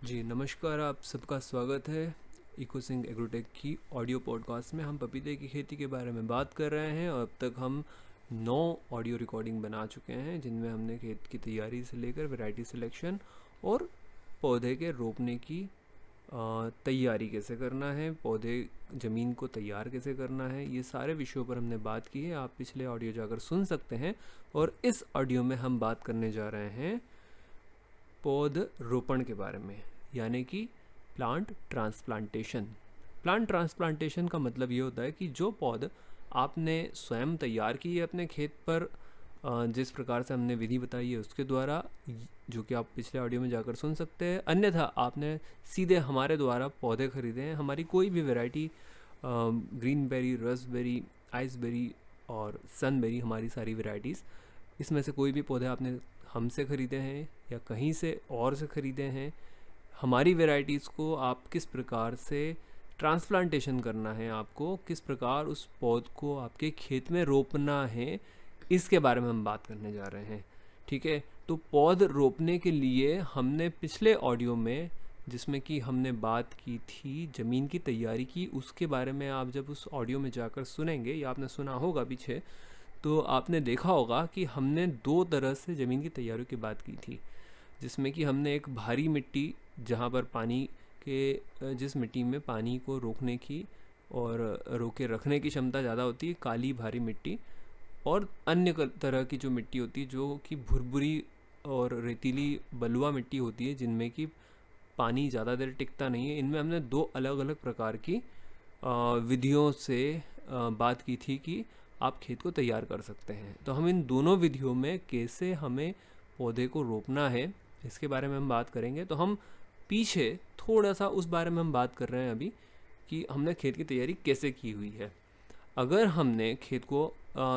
जी नमस्कार, आप सबका स्वागत है इकोसिंग एग्रोटेक की ऑडियो पॉडकास्ट में। हम पपीते की खेती के बारे में बात कर रहे हैं और अब तक हम 9 ऑडियो रिकॉर्डिंग बना चुके हैं, जिनमें हमने खेत की तैयारी से लेकर वैरायटी सिलेक्शन और पौधे के रोपने की तैयारी कैसे करना है, पौधे ज़मीन को तैयार कैसे करना है, ये सारे विषयों पर हमने बात की है। आप पिछले ऑडियो जाकर सुन सकते हैं। और इस ऑडियो में हम बात करने जा रहे हैं पौध रोपण के बारे में, यानी कि प्लांट ट्रांसप्लांटेशन। प्लांट ट्रांसप्लांटेशन का मतलब ये होता है कि जो पौध आपने स्वयं तैयार की है अपने खेत पर, जिस प्रकार से हमने विधि बताई है उसके द्वारा, जो कि आप पिछले ऑडियो में जाकर सुन सकते हैं। अन्यथा आपने सीधे हमारे द्वारा पौधे खरीदे हैं, हमारी कोई भी वैरायटी, ग्रीन बेरी, रसबेरी, आइसबेरी और सनबेरी, हमारी सारी वैरायटीज़, इसमें से कोई भी पौधे आपने हमसे ख़रीदे हैं या कहीं से और से ख़रीदे हैं, हमारी वैरायटीज़ को आप किस प्रकार से ट्रांसप्लांटेशन करना है, आपको किस प्रकार उस पौध को आपके खेत में रोपना है, इसके बारे में हम बात करने जा रहे हैं। ठीक है, तो पौध रोपने के लिए हमने पिछले ऑडियो में, जिसमें कि हमने बात की थी ज़मीन की तैयारी की, उसके बारे में आप जब उस ऑडियो में जाकर सुनेंगे या आपने सुना होगा पीछे, तो आपने देखा होगा कि हमने 2 तरह से ज़मीन की तैयारी की बात की थी, जिसमें कि हमने एक भारी मिट्टी, जहाँ पर पानी के, जिस मिट्टी में पानी को रोकने की और रोके रखने की क्षमता ज़्यादा होती है, काली भारी मिट्टी, और अन्य तरह की जो मिट्टी होती है जो कि भुरभुरी और रेतीली बलुआ मिट्टी होती है, जिनमें कि पानी ज़्यादा देर टिकता नहीं है। इनमें हमने 2 अलग अलग प्रकार की विधियों से बात की थी कि आप खेत को तैयार कर सकते हैं। तो हम इन दोनों विधियों में कैसे हमें पौधे को रोपना है, इसके बारे में हम बात करेंगे। तो हम पीछे थोड़ा सा उस बारे में हम बात कर रहे हैं अभी, कि हमने खेत की तैयारी कैसे की हुई है। अगर हमने खेत को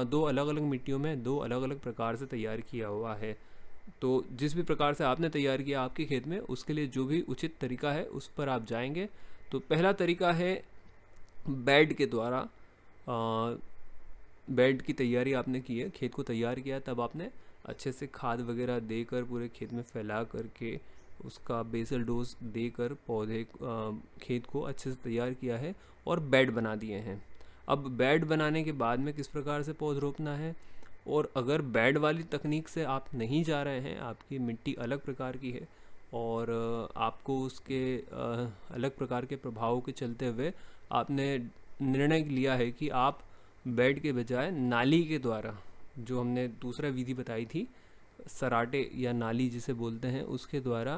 2 अलग अलग मिट्टियों में 2 अलग अलग प्रकार से तैयार किया हुआ है, तो जिस भी प्रकार से आपने तैयार किया आपके खेत में, उसके लिए जो भी उचित तरीका है उस पर आप जाएंगे। तो पहला तरीका है बेड के द्वारा। बेड की तैयारी आपने की है, खेत को तैयार किया, तब आपने अच्छे से खाद वगैरह देकर पूरे खेत में फैला करके उसका बेसल डोज देकर पौधे खेत को अच्छे से तैयार किया है और बेड बना दिए हैं। अब बेड बनाने के बाद में किस प्रकार से पौध रोपना है, और अगर बेड वाली तकनीक से आप नहीं जा रहे हैं, आपकी मिट्टी अलग प्रकार की है और आपको उसके अलग प्रकार के प्रभावों के चलते हुए आपने निर्णय लिया है कि आप बेड के बजाय नाली के द्वारा, जो हमने दूसरा विधि बताई थी, सराटे या नाली जिसे बोलते हैं, उसके द्वारा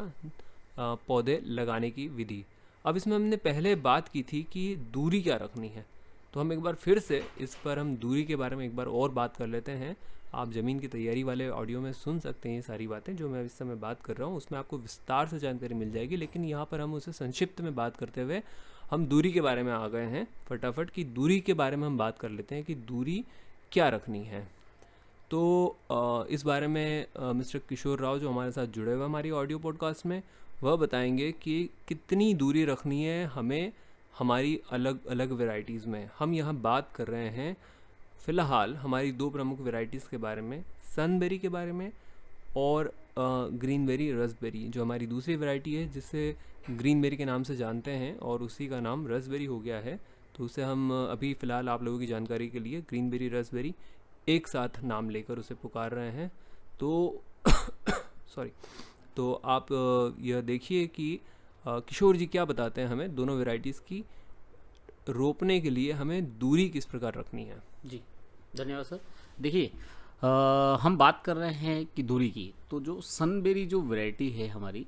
पौधे लगाने की विधि। अब इसमें हमने पहले बात की थी कि दूरी क्या रखनी है, तो हम एक बार फिर से इस पर हम दूरी के बारे में एक बार और बात कर लेते हैं। आप ज़मीन की तैयारी वाले ऑडियो में सुन सकते हैं ये सारी बातें जो मैं इस समय बात कर रहा हूँ, उसमें आपको विस्तार से जानकारी मिल जाएगी, लेकिन यहाँ पर हम उसे संक्षिप्त में बात करते हुए हम दूरी के बारे में आ गए हैं। फटाफट की दूरी के बारे में हम बात कर लेते हैं कि दूरी क्या रखनी है। तो इस बारे में मिस्टर किशोर राव, जो हमारे साथ जुड़े हुए हमारी ऑडियो पॉडकास्ट में, वह बताएंगे कि कितनी दूरी रखनी है हमें हमारी अलग अलग वैरायटीज़ में। हम यहाँ बात कर रहे हैं फ़िलहाल हमारी 2 प्रमुख वैरायटीज़ के बारे में, सनबेरी के बारे में और ग्रीन बेरी, रसबेरी, जो हमारी दूसरी वैरायटी है जिसे ग्रीन बेरी के नाम से जानते हैं और उसी का नाम रसबेरी हो गया है। तो उसे हम अभी फ़िलहाल आप लोगों की जानकारी के लिए ग्रीन बेरी, रसबेरी एक साथ नाम लेकर उसे पुकार रहे हैं। तो सॉरी, तो आप यह देखिए कि किशोर जी क्या बताते हैं हमें दोनों वैरायटीज़ की रोपने के लिए हमें दूरी किस प्रकार रखनी है। जी धन्यवाद सर। देखिए, हम बात कर रहे हैं कि दूरी की, तो जो सनबेरी जो वैरायटी है हमारी,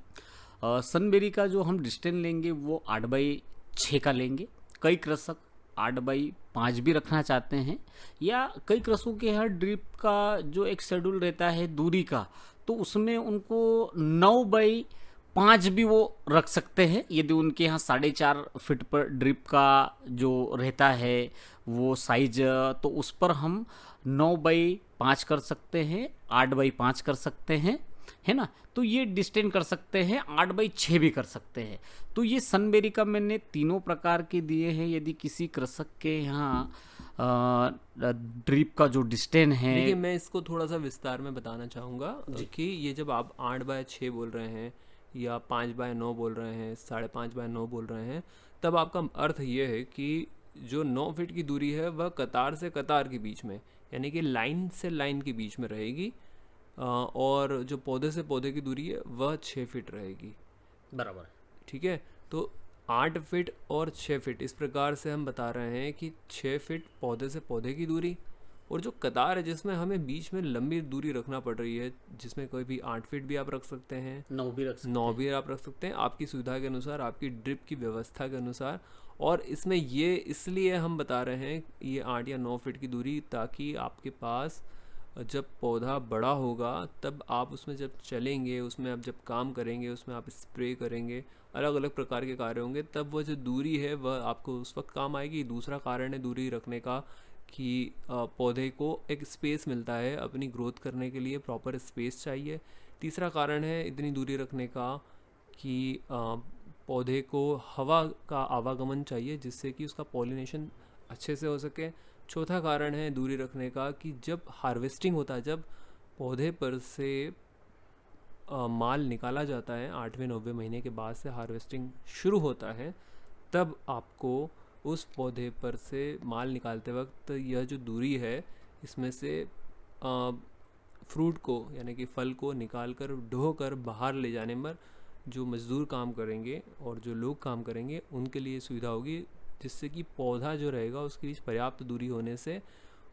सनबेरी का जो हम डिस्टेंस लेंगे वो 8x6 का लेंगे। कई कृषक 8x5 भी रखना चाहते हैं, या कई कृषकों के यहाँ ड्रिप का जो एक शेड्यूल रहता है दूरी का, तो उसमें उनको 9x5 भी वो रख सकते हैं, यदि उनके यहाँ 4.5 फीट पर ड्रिप का जो रहता है वो साइज, तो उस पर हम 9x5 कर सकते हैं, 8x5 कर सकते हैं, है ना। तो ये डिस्टेंस कर सकते हैं, 8x6 भी कर सकते हैं। तो ये सनबेरी का मैंने तीनों प्रकार के दिए हैं। यदि किसी कृषक के यहाँ ड्रिप का जो डिस्टेंस है, देखिए मैं इसको थोड़ा सा विस्तार में बताना चाहूँगा कि ये जब आप 8x6 बोल रहे हैं, या 5x9 बोल रहे हैं, 5.5x9 बोल रहे हैं, तब आपका अर्थ ये है कि जो 9 फीट की दूरी है वह कतार से कतार के बीच में, यानी कि लाइन से लाइन के बीच में रहेगी, और जो पौधे से पौधे की दूरी है वह 6 फीट रहेगी। बराबर है। ठीक है, तो 8 फीट और 6 फीट इस प्रकार से हम बता रहे हैं कि 6 फीट पौधे से पौधे की दूरी, और जो कतार है जिसमें हमें बीच में लंबी दूरी रखना पड़ रही है, जिसमें कोई भी 8 फीट भी आप रख सकते हैं, 9 भी रख सकते 9 भी आप रख सकते हैं, आपकी सुविधा के अनुसार, आपकी ड्रिप की व्यवस्था के अनुसार। और इसमें ये इसलिए हम बता रहे हैं ये 8 या 9 फीट की दूरी, ताकि आपके पास जब पौधा बड़ा होगा तब आप उसमें जब चलेंगे, उसमें आप जब काम करेंगे, उसमें आप स्प्रे करेंगे, अलग अलग प्रकार के कार्य होंगे, तब वह जो दूरी है वह आपको उस वक्त काम आएगी। दूसरा कारण है दूरी रखने का कि पौधे को एक स्पेस मिलता है, अपनी ग्रोथ करने के लिए प्रॉपर स्पेस चाहिए। तीसरा कारण है इतनी दूरी रखने का कि पौधे को हवा का आवागमन चाहिए, जिससे कि उसका पॉलिनेशन अच्छे से हो सके। चौथा कारण है दूरी रखने का कि जब हार्वेस्टिंग होता है, जब पौधे पर से माल निकाला जाता है, 8वें 9वें महीने के बाद से हार्वेस्टिंग शुरू होता है, तब आपको उस पौधे पर से माल निकालते वक्त यह जो दूरी है, इसमें से फ्रूट को यानी कि फल को निकाल कर ढो कर बाहर ले जाने में जो मज़दूर काम करेंगे और जो लोग काम करेंगे उनके लिए सुविधा होगी, जिससे कि पौधा जो रहेगा उसके बीच पर्याप्त दूरी होने से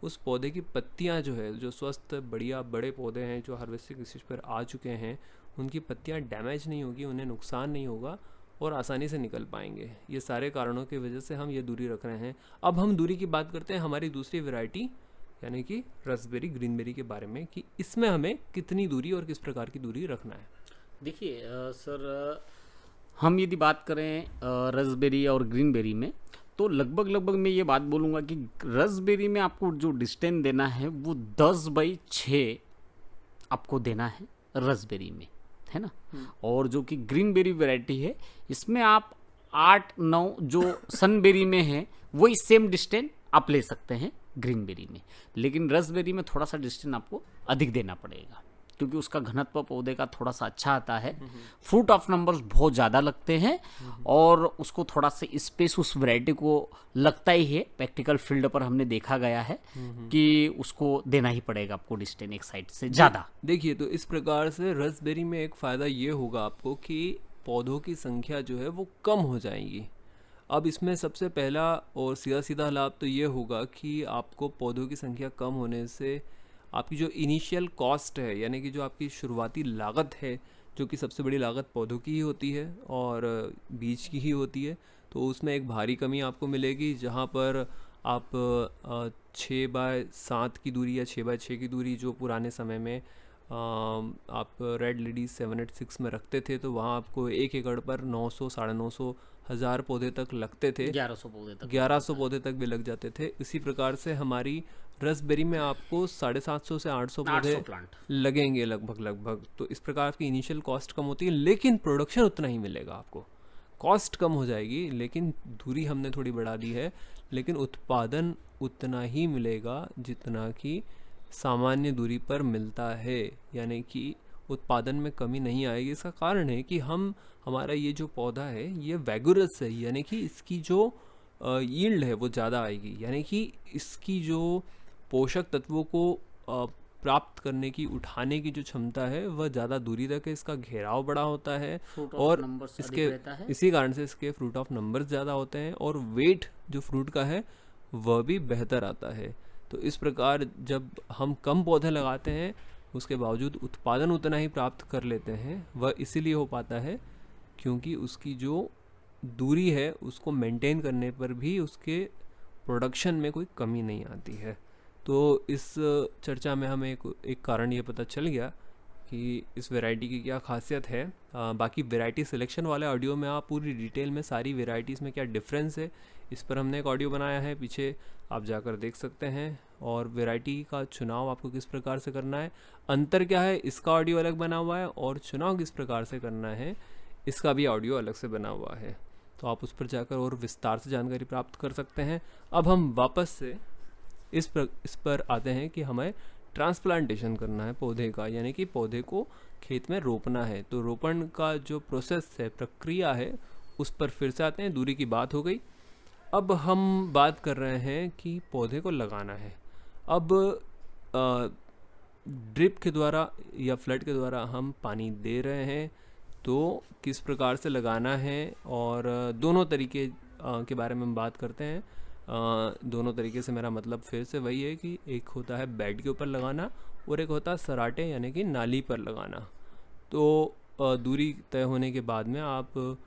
उस पौधे की पत्तियां जो है, जो स्वस्थ बढ़िया बड़े पौधे हैं जो हार्वेस्टिंग स्टेज पर आ चुके हैं, उनकी पत्तियां डैमेज नहीं होगी, उन्हें नुकसान नहीं होगा और आसानी से निकल पाएंगे। ये सारे कारणों की वजह से हम ये दूरी रख रहे हैं। अब हम दूरी की बात करते हैं हमारी दूसरी वैरायटी यानी कि रसबेरी ग्रीनबेरी के बारे में, कि इसमें हमें कितनी दूरी और किस प्रकार की दूरी रखना है। देखिए सर, हम यदि बात करें रसबेरी और ग्रीनबेरी में, तो लगभग मैं ये बात बोलूँगा कि रसबेरी में आपको जो डिस्टेंस देना है वो 10/6 आपको देना है रसबेरी में, है ना। और जो कि ग्रीनबेरी वैरायटी है, इसमें आप 8-9 जो सनबेरी में है वही सेम डिस्टेंस आप ले सकते हैं ग्रीनबेरी में, लेकिन रसबेरी में थोड़ा सा डिस्टेंस आपको अधिक देना पड़ेगा, क्योंकि उसका घनत्व पौधे का थोड़ा सा अच्छा आता है, फ्रूट ऑफ नंबर्स बहुत ज़्यादा लगते हैं, और उसको थोड़ा सा स्पेस उस वैरायटी को लगता ही है। प्रैक्टिकल फील्ड पर हमने देखा गया है कि उसको देना ही पड़ेगा आपको डिस्टेंस एक साइड से ज़्यादा। देखिए, तो इस प्रकार से रसबेरी में एक फ़ायदा ये होगा आपको कि पौधों की संख्या जो है वो कम हो जाएगी। अब इसमें सबसे पहला और सीधा सीधा लाभ तो ये होगा कि आपको पौधों की संख्या कम होने से आपकी जो इनिशियल कॉस्ट है, यानी कि जो आपकी शुरुआती लागत है, जो कि सबसे बड़ी लागत पौधों की ही होती है और बीज की ही होती है, तो उसमें एक भारी कमी आपको मिलेगी। जहाँ पर आप 6x7 की दूरी या 6x6 की दूरी जो पुराने समय में आप रेड लेडी 786 में रखते थे, तो वहाँ आपको 1 एकड़ पर 900, 950, 1000 पौधे तक लगते थे, 1100 पौधे तक भी लग जाते थे। इसी प्रकार से हमारी रसबेरी में आपको 750 से 800 पौधे लगेंगे लगभग। तो इस प्रकार की इनिशियल कॉस्ट कम होती है, लेकिन प्रोडक्शन उतना ही मिलेगा आपको। कॉस्ट कम हो जाएगी, लेकिन दूरी हमने थोड़ी बढ़ा दी है, लेकिन उत्पादन उतना ही मिलेगा जितना कि सामान्य दूरी पर मिलता है, यानी कि उत्पादन में कमी नहीं आएगी। इसका कारण है कि हमारा ये जो पौधा है ये वैगोरस है, यानी कि इसकी जो यील्ड है वो ज़्यादा आएगी, यानी कि इसकी जो पोषक तत्वों को प्राप्त करने की, उठाने की जो क्षमता है वह ज़्यादा दूरी तक है। इसका घेराव बड़ा होता है और इसी कारण से इसके फ्रूट ऑफ नंबर्स ज़्यादा होते हैं और वेट जो फ्रूट का है वह भी बेहतर आता है। तो इस प्रकार जब हम कम पौधे लगाते हैं उसके बावजूद उत्पादन उतना ही प्राप्त कर लेते हैं, वह इसीलिए हो पाता है क्योंकि उसकी जो दूरी है उसको मेंटेन करने पर भी उसके प्रोडक्शन में कोई कमी नहीं आती है। तो इस चर्चा में हमें एक कारण ये पता चल गया कि इस वैरायटी की क्या खासियत है। बाकी वैरायटी सिलेक्शन वाले ऑडियो में आप पूरी डिटेल में सारी वैरायटीज़ में क्या डिफरेंस है इस पर हमने एक ऑडियो बनाया है, पीछे आप जाकर देख सकते हैं। और वैरायटी का चुनाव आपको किस प्रकार से करना है, अंतर क्या है, इसका ऑडियो अलग बना हुआ है, और चुनाव किस प्रकार से करना है इसका भी ऑडियो अलग से बना हुआ है। तो आप उस पर जाकर और विस्तार से जानकारी प्राप्त कर सकते हैं। अब हम वापस से इस पर आते हैं कि हमें ट्रांसप्लांटेशन करना है पौधे का, यानी कि पौधे को खेत में रोपना है। तो रोपण का जो प्रोसेस है, प्रक्रिया है, उस पर फिर से आते हैं। दूरी की बात हो गई। अब हम बात कर रहे हैं कि पौधे को लगाना है। अब ड्रिप के द्वारा या फ्लड के द्वारा हम पानी दे रहे हैं, तो किस प्रकार से लगाना है, और दोनों तरीके के बारे में हम बात करते हैं। दोनों तरीके से मेरा मतलब फिर से वही है कि एक होता है बेड के ऊपर लगाना और एक होता है सराटे यानी कि नाली पर लगाना। तो दूरी तय होने के बाद में, आप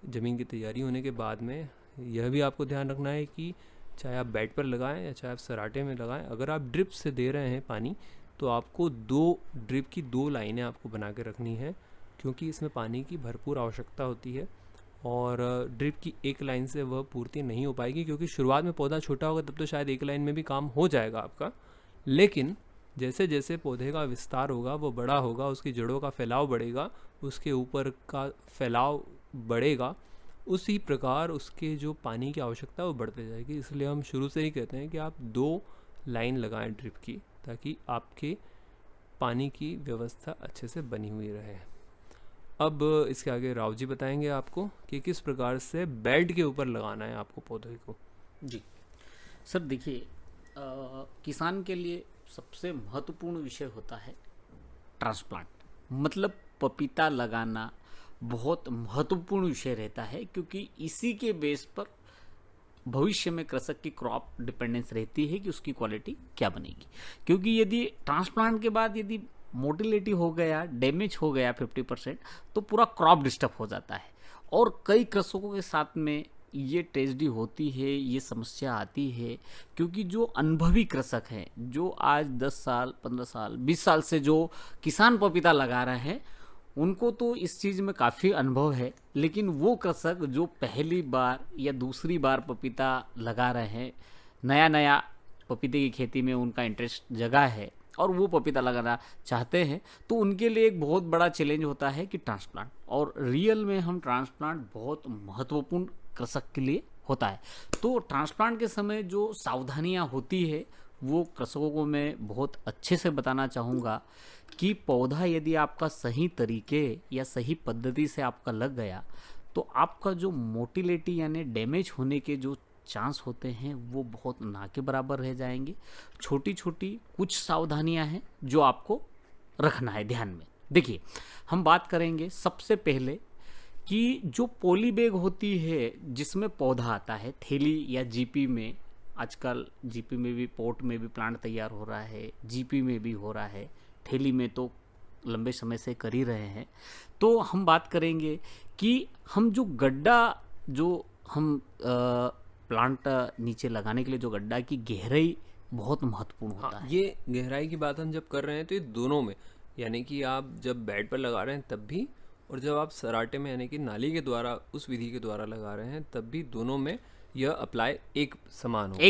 ज़मीन की तैयारी होने के बाद में यह भी आपको ध्यान रखना है कि चाहे आप बेड पर लगाएं या चाहे आप सराटे में लगाएं, अगर आप ड्रिप से दे रहे हैं पानी तो आपको ड्रिप की 2 लाइनें आपको बना के रखनी है, क्योंकि इसमें पानी की भरपूर आवश्यकता होती है। और ड्रिप की एक लाइन से वह पूर्ति नहीं हो पाएगी, क्योंकि शुरुआत में पौधा छोटा होगा तब तो शायद एक लाइन में भी काम हो जाएगा आपका, लेकिन जैसे जैसे पौधे का विस्तार होगा, वो बड़ा होगा, उसकी जड़ों का फैलाव बढ़ेगा, उसके ऊपर का फैलाव बढ़ेगा, उसी प्रकार उसके जो पानी की आवश्यकता वो बढ़ते जाएगी। इसलिए हम शुरू से ही कहते हैं कि आप 2 लाइन लगाएं ड्रिप की, ताकि आपके पानी की व्यवस्था अच्छे से बनी हुई रहे। अब इसके आगे राव जी बताएंगे आपको कि किस प्रकार से बेड के ऊपर लगाना है आपको पौधे को। जी सर, देखिए किसान के लिए सबसे महत्वपूर्ण विषय होता है ट्रांसप्लांट, मतलब पपीता लगाना बहुत महत्वपूर्ण विषय रहता है, क्योंकि इसी के बेस पर भविष्य में कृषक की क्रॉप डिपेंडेंस रहती है कि उसकी क्वालिटी क्या बनेगी। क्योंकि यदि ट्रांसप्लांट के बाद यदि मोटिलिटी हो गया, डैमेज हो गया 50%, तो पूरा क्रॉप डिस्टर्ब हो जाता है। और कई कृषकों के साथ में ये ट्रेजेडी होती है, ये समस्या आती है, क्योंकि जो अनुभवी कृषक हैं, जो आज 10 साल 15 साल 20 साल से जो किसान पपीता लगा रहे हैं, उनको तो इस चीज़ में काफ़ी अनुभव है, लेकिन वो कृषक जो पहली बार या दूसरी बार पपीता लगा रहे हैं, नया नया पपीते की खेती में उनका इंटरेस्ट जगा है और वो पपीता लगाना चाहते हैं, तो उनके लिए एक बहुत बड़ा चैलेंज होता है कि ट्रांसप्लांट। और रियल में हम ट्रांसप्लांट बहुत महत्वपूर्ण कृषक के लिए होता है। तो ट्रांसप्लांट के समय जो सावधानियां होती है वो कृषकों को मैं बहुत अच्छे से बताना चाहूँगा कि पौधा यदि आपका सही तरीके या सही पद्धति से आपका लग गया, तो आपका जो मोटिलिटी यानी डैमेज होने के जो चांस होते हैं वो बहुत ना के बराबर रह जाएंगे। छोटी छोटी कुछ सावधानियां हैं जो आपको रखना है ध्यान में। देखिए, हम बात करेंगे सबसे पहले कि जो पॉली बैग होती है जिसमें पौधा आता है, थैली या जीपी में, आजकल जीपी में भी, पोर्ट में भी प्लांट तैयार हो रहा है, जीपी में भी हो रहा है, थैली में तो लंबे समय से कर ही रहे हैं। तो हम बात करेंगे कि हम जो गड्ढा, जो हम प्लांट नीचे लगाने के लिए जो गड्ढा की गहराई बहुत महत्वपूर्ण होता है। ये गहराई की बात हम जब कर रहे हैं तो ये दोनों में, यानी कि आप जब बेड पर लगा रहे हैं तब भी, और जब आप सराटे में यानी कि नाली के द्वारा, उस विधि के द्वारा लगा रहे हैं तब भी, दोनों में यह अप्लाई एक समान होगा,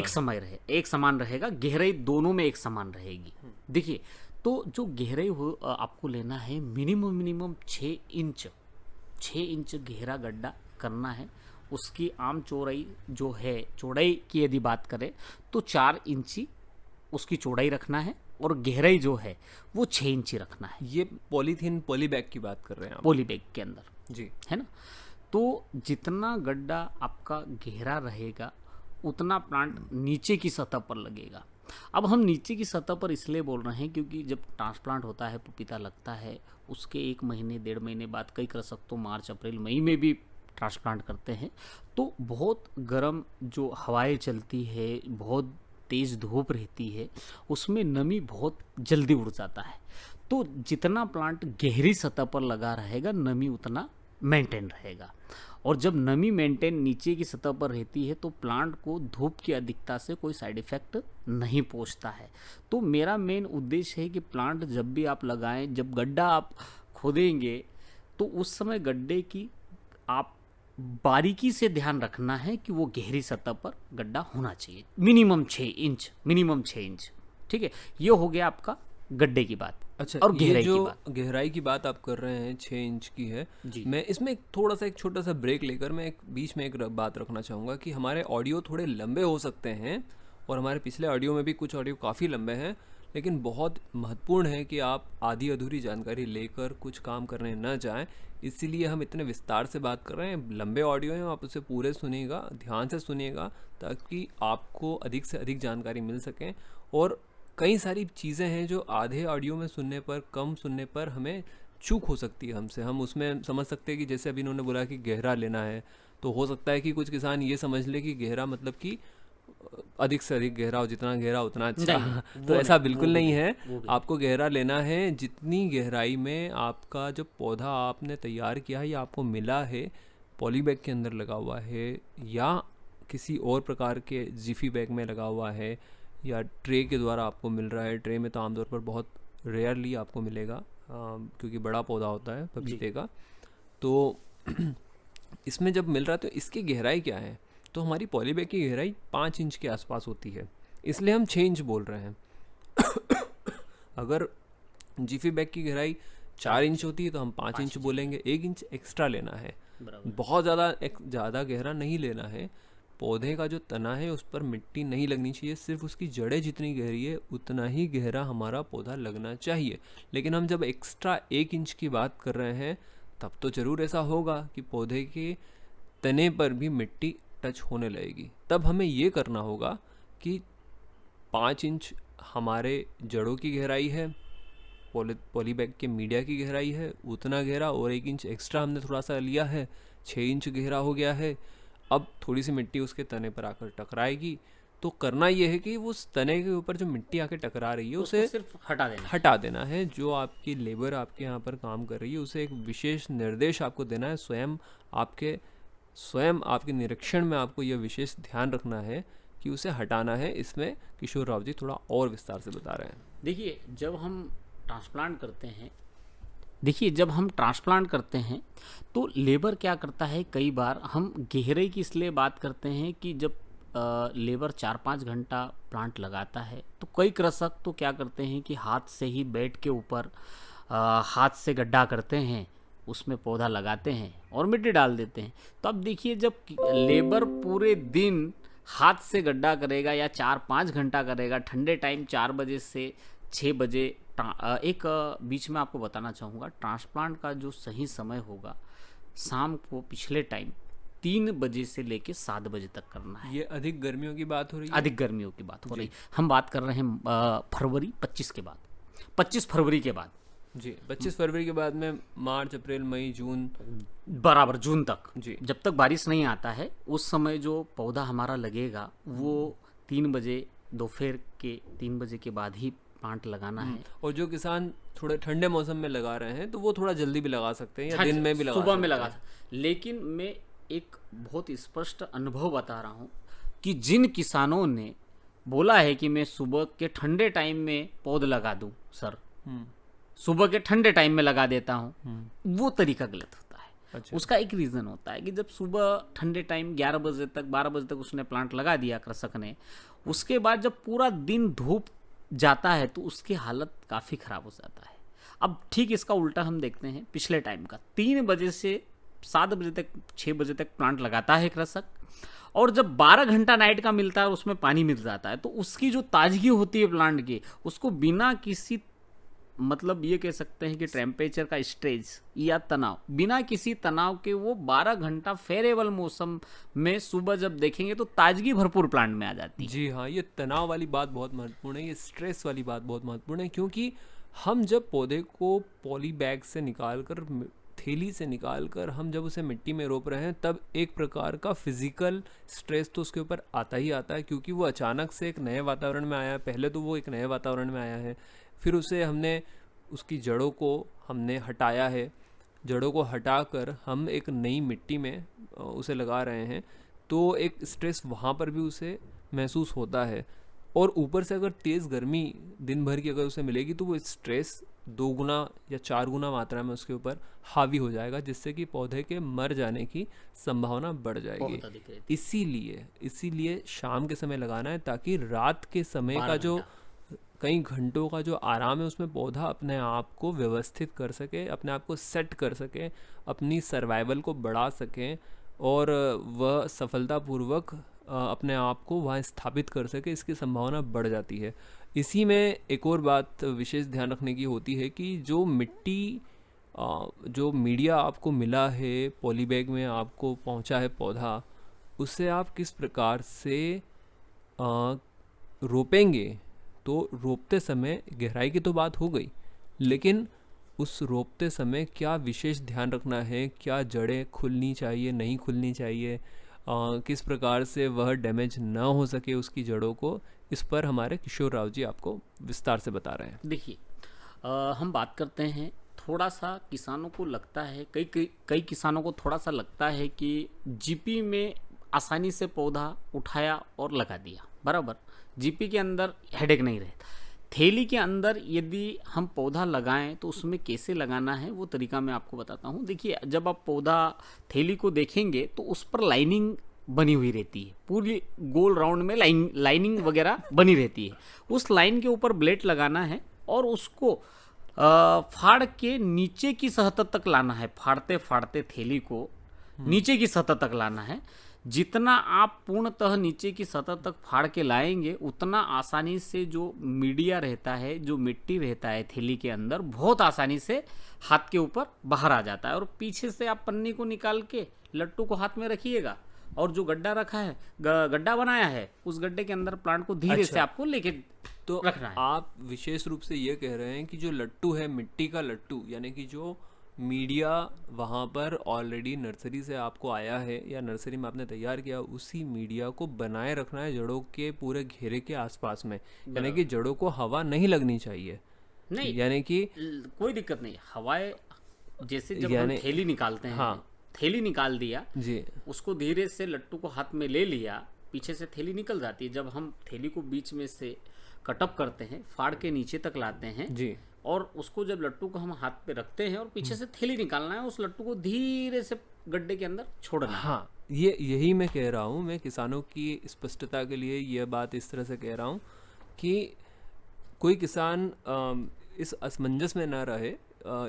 एक समान रहेगा, गहराई दोनों में एक समान रहेगी। देखिए, तो जो गहराई हो आपको लेना है मिनिमम 6 इंच गहरा गड्ढा करना है। उसकी आम चौड़ाई जो है, चौड़ाई की यदि बात करें तो 4 इंची उसकी चौड़ाई रखना है और गहराई जो है वो 6 इंची रखना है। ये पॉलीथीन पॉली बैग की बात कर रहे हैं आप? पॉली बैग के अंदर, जी, है ना। तो जितना गड्ढा आपका गहरा रहेगा उतना प्लांट नीचे की सतह पर लगेगा। अब हम नीचे की सतह पर इसलिए बोल रहे हैं क्योंकि जब ट्रांसप्लांट होता है, पपीता लगता है, उसके 1 महीने 1.5 महीने बाद, कई कृषक तो मार्च अप्रैल मई में भी ट्रांसप्लांट करते हैं, तो बहुत गर्म जो हवाएं चलती है, बहुत तेज़ धूप रहती है, उसमें नमी बहुत जल्दी उड़ जाता है। तो जितना प्लांट गहरी सतह पर लगा रहेगा, नमी उतना मेंटेन रहेगा। और जब नमी मेंटेन नीचे की सतह पर रहती है तो प्लांट को धूप की अधिकता से कोई साइड इफ़ेक्ट नहीं पहुंचता है। तो मेरा मेन उद्देश्य है कि प्लांट जब भी आप लगाएं, जब गड्ढा आप खोदेंगे तो उस समय गड्ढे की आप बारीकी से ध्यान रखना है कि वो गहरी सतह पर गड्ढा होना चाहिए, मिनिमम 6 इंच। ठीक है, ये हो गया आपका गड्ढे की बात। अच्छा, और ये जो गहराई की बात आप कर रहे हैं 6 इंच की है, मैं इसमें एक छोटा सा ब्रेक लेकर मैं बीच में एक बात रखना चाहूँगा कि हमारे ऑडियो थोड़े लंबे हो सकते हैं और हमारे पिछले ऑडियो में भी कुछ ऑडियो काफ़ी लंबे हैं, लेकिन बहुत महत्वपूर्ण है कि आप आधी अधूरी जानकारी लेकर कुछ काम करने न जाएं। इसीलिए हम इतने विस्तार से बात कर रहे हैं। लंबे ऑडियो हैं, आप उसे पूरे सुनिएगा, ध्यान से सुनिएगा, ताकि आपको अधिक से अधिक जानकारी मिल सके। और कई सारी चीज़ें हैं जो आधे ऑडियो में सुनने पर, कम सुनने पर हमें चूक हो सकती है हमसे। हम उसमें समझ सकते हैं कि जैसे अभी इन्होंने बोला कि गहरा लेना है, तो हो सकता है कि कुछ किसान ये समझ ले कि गहरा मतलब कि अधिक से अधिक गहरा हो, जितना गहरा उतना अच्छा। तो ऐसा बिल्कुल नहीं है। आपको गहरा लेना है जितनी गहराई में आपका जो पौधा आपने तैयार किया है या आपको मिला है, पॉलीबैग के अंदर लगा हुआ है या किसी और प्रकार के जिफी बैग में लगा हुआ है या ट्रे के द्वारा आपको मिल रहा है। ट्रे में तो आमतौर पर बहुत रेयरली आपको मिलेगा, क्योंकि बड़ा पौधा होता है पपीते का। तो इसमें जब मिल रहा है तो इसकी गहराई क्या है, तो हमारी पॉलीबैग की गहराई 5 इंच के आसपास होती है, इसलिए हम 6 इंच बोल रहे हैं। अगर जिफी बैग की गहराई 4 इंच होती है तो हम 5 इंच बोलेंगे। 1 इंच एक्स्ट्रा लेना है, बहुत ज़्यादा गहरा नहीं लेना है। पौधे का जो तना है उस पर मिट्टी नहीं लगनी चाहिए, सिर्फ उसकी जड़ें जितनी गहरी है उतना ही गहरा हमारा पौधा लगना चाहिए। लेकिन हम जब एक्स्ट्रा 1 इंच की बात कर रहे हैं तब तो ज़रूर ऐसा होगा कि पौधे के तने पर भी मिट्टी टच होने लगेगी। तब हमें ये करना होगा कि 5 इंच हमारे जड़ों की गहराई है, पॉलीबैग के मीडिया की गहराई है उतना गहरा, और 1 इंच एक्स्ट्रा हमने थोड़ा सा लिया है, 6 इंच गहरा हो गया है। अब थोड़ी सी मिट्टी उसके तने पर आकर टकराएगी, तो करना ये है कि उस तने के ऊपर जो मिट्टी आके टकरा रही है उसे सिर्फ हटा देना है। जो आपकी लेबर आपके यहाँ पर काम कर रही है उसे एक विशेष निर्देश आपको देना है। स्वयं आपके निरीक्षण में आपको यह विशेष ध्यान रखना है कि उसे हटाना है। इसमें किशोर राव जी थोड़ा और विस्तार से बता रहे हैं। देखिए, जब हम ट्रांसप्लांट करते हैं तो लेबर क्या करता है, कई बार हम गहरे की इसलिए बात करते हैं कि जब लेबर 4-5 घंटा प्लांट लगाता है तो कई कृषक तो क्या करते हैं कि हाथ से ही बेड के ऊपर हाथ से गड्ढा करते हैं, उसमें पौधा लगाते हैं और मिट्टी डाल देते हैं। तो अब देखिए, जब लेबर पूरे दिन हाथ से गड्ढा करेगा या 4-5 घंटा करेगा, ठंडे टाइम 4 बजे से 6 बजे, एक बीच में आपको बताना चाहूँगा, ट्रांसप्लांट का जो सही समय होगा शाम को पिछले टाइम 3 बजे से लेके 7 बजे तक करना है। ये अधिक गर्मियों की बात हो रही है, अधिक गर्मियों की बात हो रही है। हम बात कर रहे हैं फरवरी 25 के बाद, 25 फरवरी के बाद जी, 25 फरवरी के बाद में मार्च, अप्रैल, मई, जून, बराबर जून तक जी, जब तक बारिश नहीं आता है उस समय जो पौधा हमारा लगेगा वो 3 बजे, दोपहर के 3 बजे के बाद ही प्लांट लगाना है। और जो किसान थोड़े ठंडे मौसम में लगा रहे हैं तो वो थोड़ा जल्दी भी लगा सकते हैं या दिन में भी लगा सुबह में लगा सकते। लेकिन मैं एक बहुत स्पष्ट अनुभव बता रहा हूँ कि जिन किसानों ने बोला है कि मैं सुबह के ठंडे टाइम में पौध लगा दूं सर, सुबह के ठंडे टाइम में लगा देता हूँ, वो तरीका गलत होता है। अच्छा। उसका एक रीज़न होता है कि जब सुबह ठंडे टाइम 11 बजे तक 12 बजे तक उसने प्लांट लगा दिया कृषक ने, उसके बाद जब पूरा दिन धूप जाता है तो उसकी हालत काफ़ी ख़राब हो जाता है। अब ठीक इसका उल्टा हम देखते हैं पिछले टाइम का, 3 बजे से 7 बजे तक 6 बजे तक प्लांट लगाता है कृषक, और जब 12 घंटा नाइट का मिलता है उसमें पानी मिल जाता है तो उसकी जो ताजगी होती है प्लांट की, उसको बिना किसी, मतलब ये कह सकते हैं कि टेम्परेचर का स्ट्रेस या तनाव, बिना किसी तनाव के वो 12 घंटा फेरेबल मौसम में सुबह जब देखेंगे तो ताजगी भरपूर प्लांट में आ जाती है। जी हाँ, ये तनाव वाली बात बहुत महत्वपूर्ण है, ये स्ट्रेस वाली बात बहुत महत्वपूर्ण है, क्योंकि हम जब पौधे को पॉली बैग से निकाल कर, थैली से निकाल कर हम जब उसे मिट्टी में रोप रहे हैं तब एक प्रकार का फिजिकल स्ट्रेस तो उसके ऊपर आता ही आता है, क्योंकि वो अचानक से एक नए वातावरण में आया है। पहले तो वो एक नए वातावरण में आया है, फिर उसे हमने उसकी जड़ों को हमने हटाया है, जड़ों को हटाकर हम एक नई मिट्टी में उसे लगा रहे हैं, तो एक स्ट्रेस वहाँ पर भी उसे महसूस होता है। और ऊपर से अगर तेज़ गर्मी दिन भर की अगर उसे मिलेगी तो वो स्ट्रेस 2 गुना या 4 गुना मात्रा में उसके ऊपर हावी हो जाएगा, जिससे कि पौधे के मर जाने की संभावना बढ़ जाएगी। इसीलिए शाम के समय लगाना है, ताकि रात के समय का जो कई घंटों का जो आराम है उसमें पौधा अपने आप को व्यवस्थित कर सके, अपने आप को सेट कर सके, अपनी सर्वाइवल को बढ़ा सके और वह सफलतापूर्वक अपने आप को वहाँ स्थापित कर सके, इसकी संभावना बढ़ जाती है। इसी में एक और बात विशेष ध्यान रखने की होती है कि जो मिट्टी जो मीडिया आपको मिला है, पॉली बैग में आपको पहुंचा है पौधा, उससे आप किस प्रकार से आ, रोपेंगे। तो रोपते समय गहराई की तो बात हो गई, लेकिन उस रोपते समय क्या विशेष ध्यान रखना है, क्या जड़ें खुलनी चाहिए, नहीं खुलनी चाहिए, किस प्रकार से वह डैमेज ना हो सके उसकी जड़ों को, इस पर हमारे किशोर राव जी आपको विस्तार से बता रहे हैं। देखिए, हम बात करते हैं, थोड़ा सा किसानों को लगता है, कई किसानों को थोड़ा सा लगता है कि जीपी में आसानी से पौधा उठाया और लगा दिया, बराबर। जीपी के अंदर हेडेक नहीं रहता। थैली के अंदर यदि हम पौधा लगाएं तो उसमें कैसे लगाना है वो तरीका मैं आपको बताता हूँ। देखिए, जब आप पौधा थैली को देखेंगे तो उस पर लाइनिंग बनी हुई रहती है, पूरी गोल राउंड में लाइनिंग वगैरह बनी रहती है। उस लाइन के ऊपर ब्लेड लगाना है और उसको फाड़ के नीचे की सतह तक लाना है। फाड़ते फाड़ते थैली को नीचे की सतह तक लाना है। जितना आप पूर्णतः नीचे की सतह तक फाड़ के लाएंगे, उतना आसानी से जो मीडिया रहता है, जो मिट्टी रहता है थैली के अंदर, बहुत आसानी से हाथ के ऊपर बाहर आ जाता है। और पीछे से आप पन्नी को निकाल के लट्टू को हाथ में रखिएगा और जो गड्ढा रखा है, गड्ढा बनाया है, उस गड्ढे के अंदर प्लांट को धीरे से आपको लेके तो रखना है। आप विशेष रूप से ये कह रहे हैं कि जो लट्टू है, मिट्टी का लट्टू, यानी कि जो मीडिया वहाँ पर ऑलरेडी नर्सरी से आपको आया है या नर्सरी में आपने तैयार किया, उसी मीडिया को बनाए रखना है जड़ों के पूरे घेरे के आसपास में, यानी कि जड़ों को हवा नहीं लगनी चाहिए। नहीं, यानी कि कोई दिक्कत नहीं। हवाएं जैसे जब हम थैली निकालते हैं, हाँ, थैली निकाल दिया जी, उसको धीरे से लट्टू को हाथ में ले लिया, पीछे से थैली निकल जाती है। जब हम थैली को बीच में से कटअप करते हैं, फाड़ के नीचे तक लाते हैं जी, और उसको जब लट्टू को हम हाथ पे रखते हैं और पीछे से थैली निकालना है, उस लट्टू को धीरे से गड्ढे के अंदर छोड़ना है। हाँ, यही मैं कह रहा हूँ। मैं किसानों की स्पष्टता के लिए यह बात इस तरह से कह रहा हूँ कि कोई किसान इस असमंजस में ना रहे,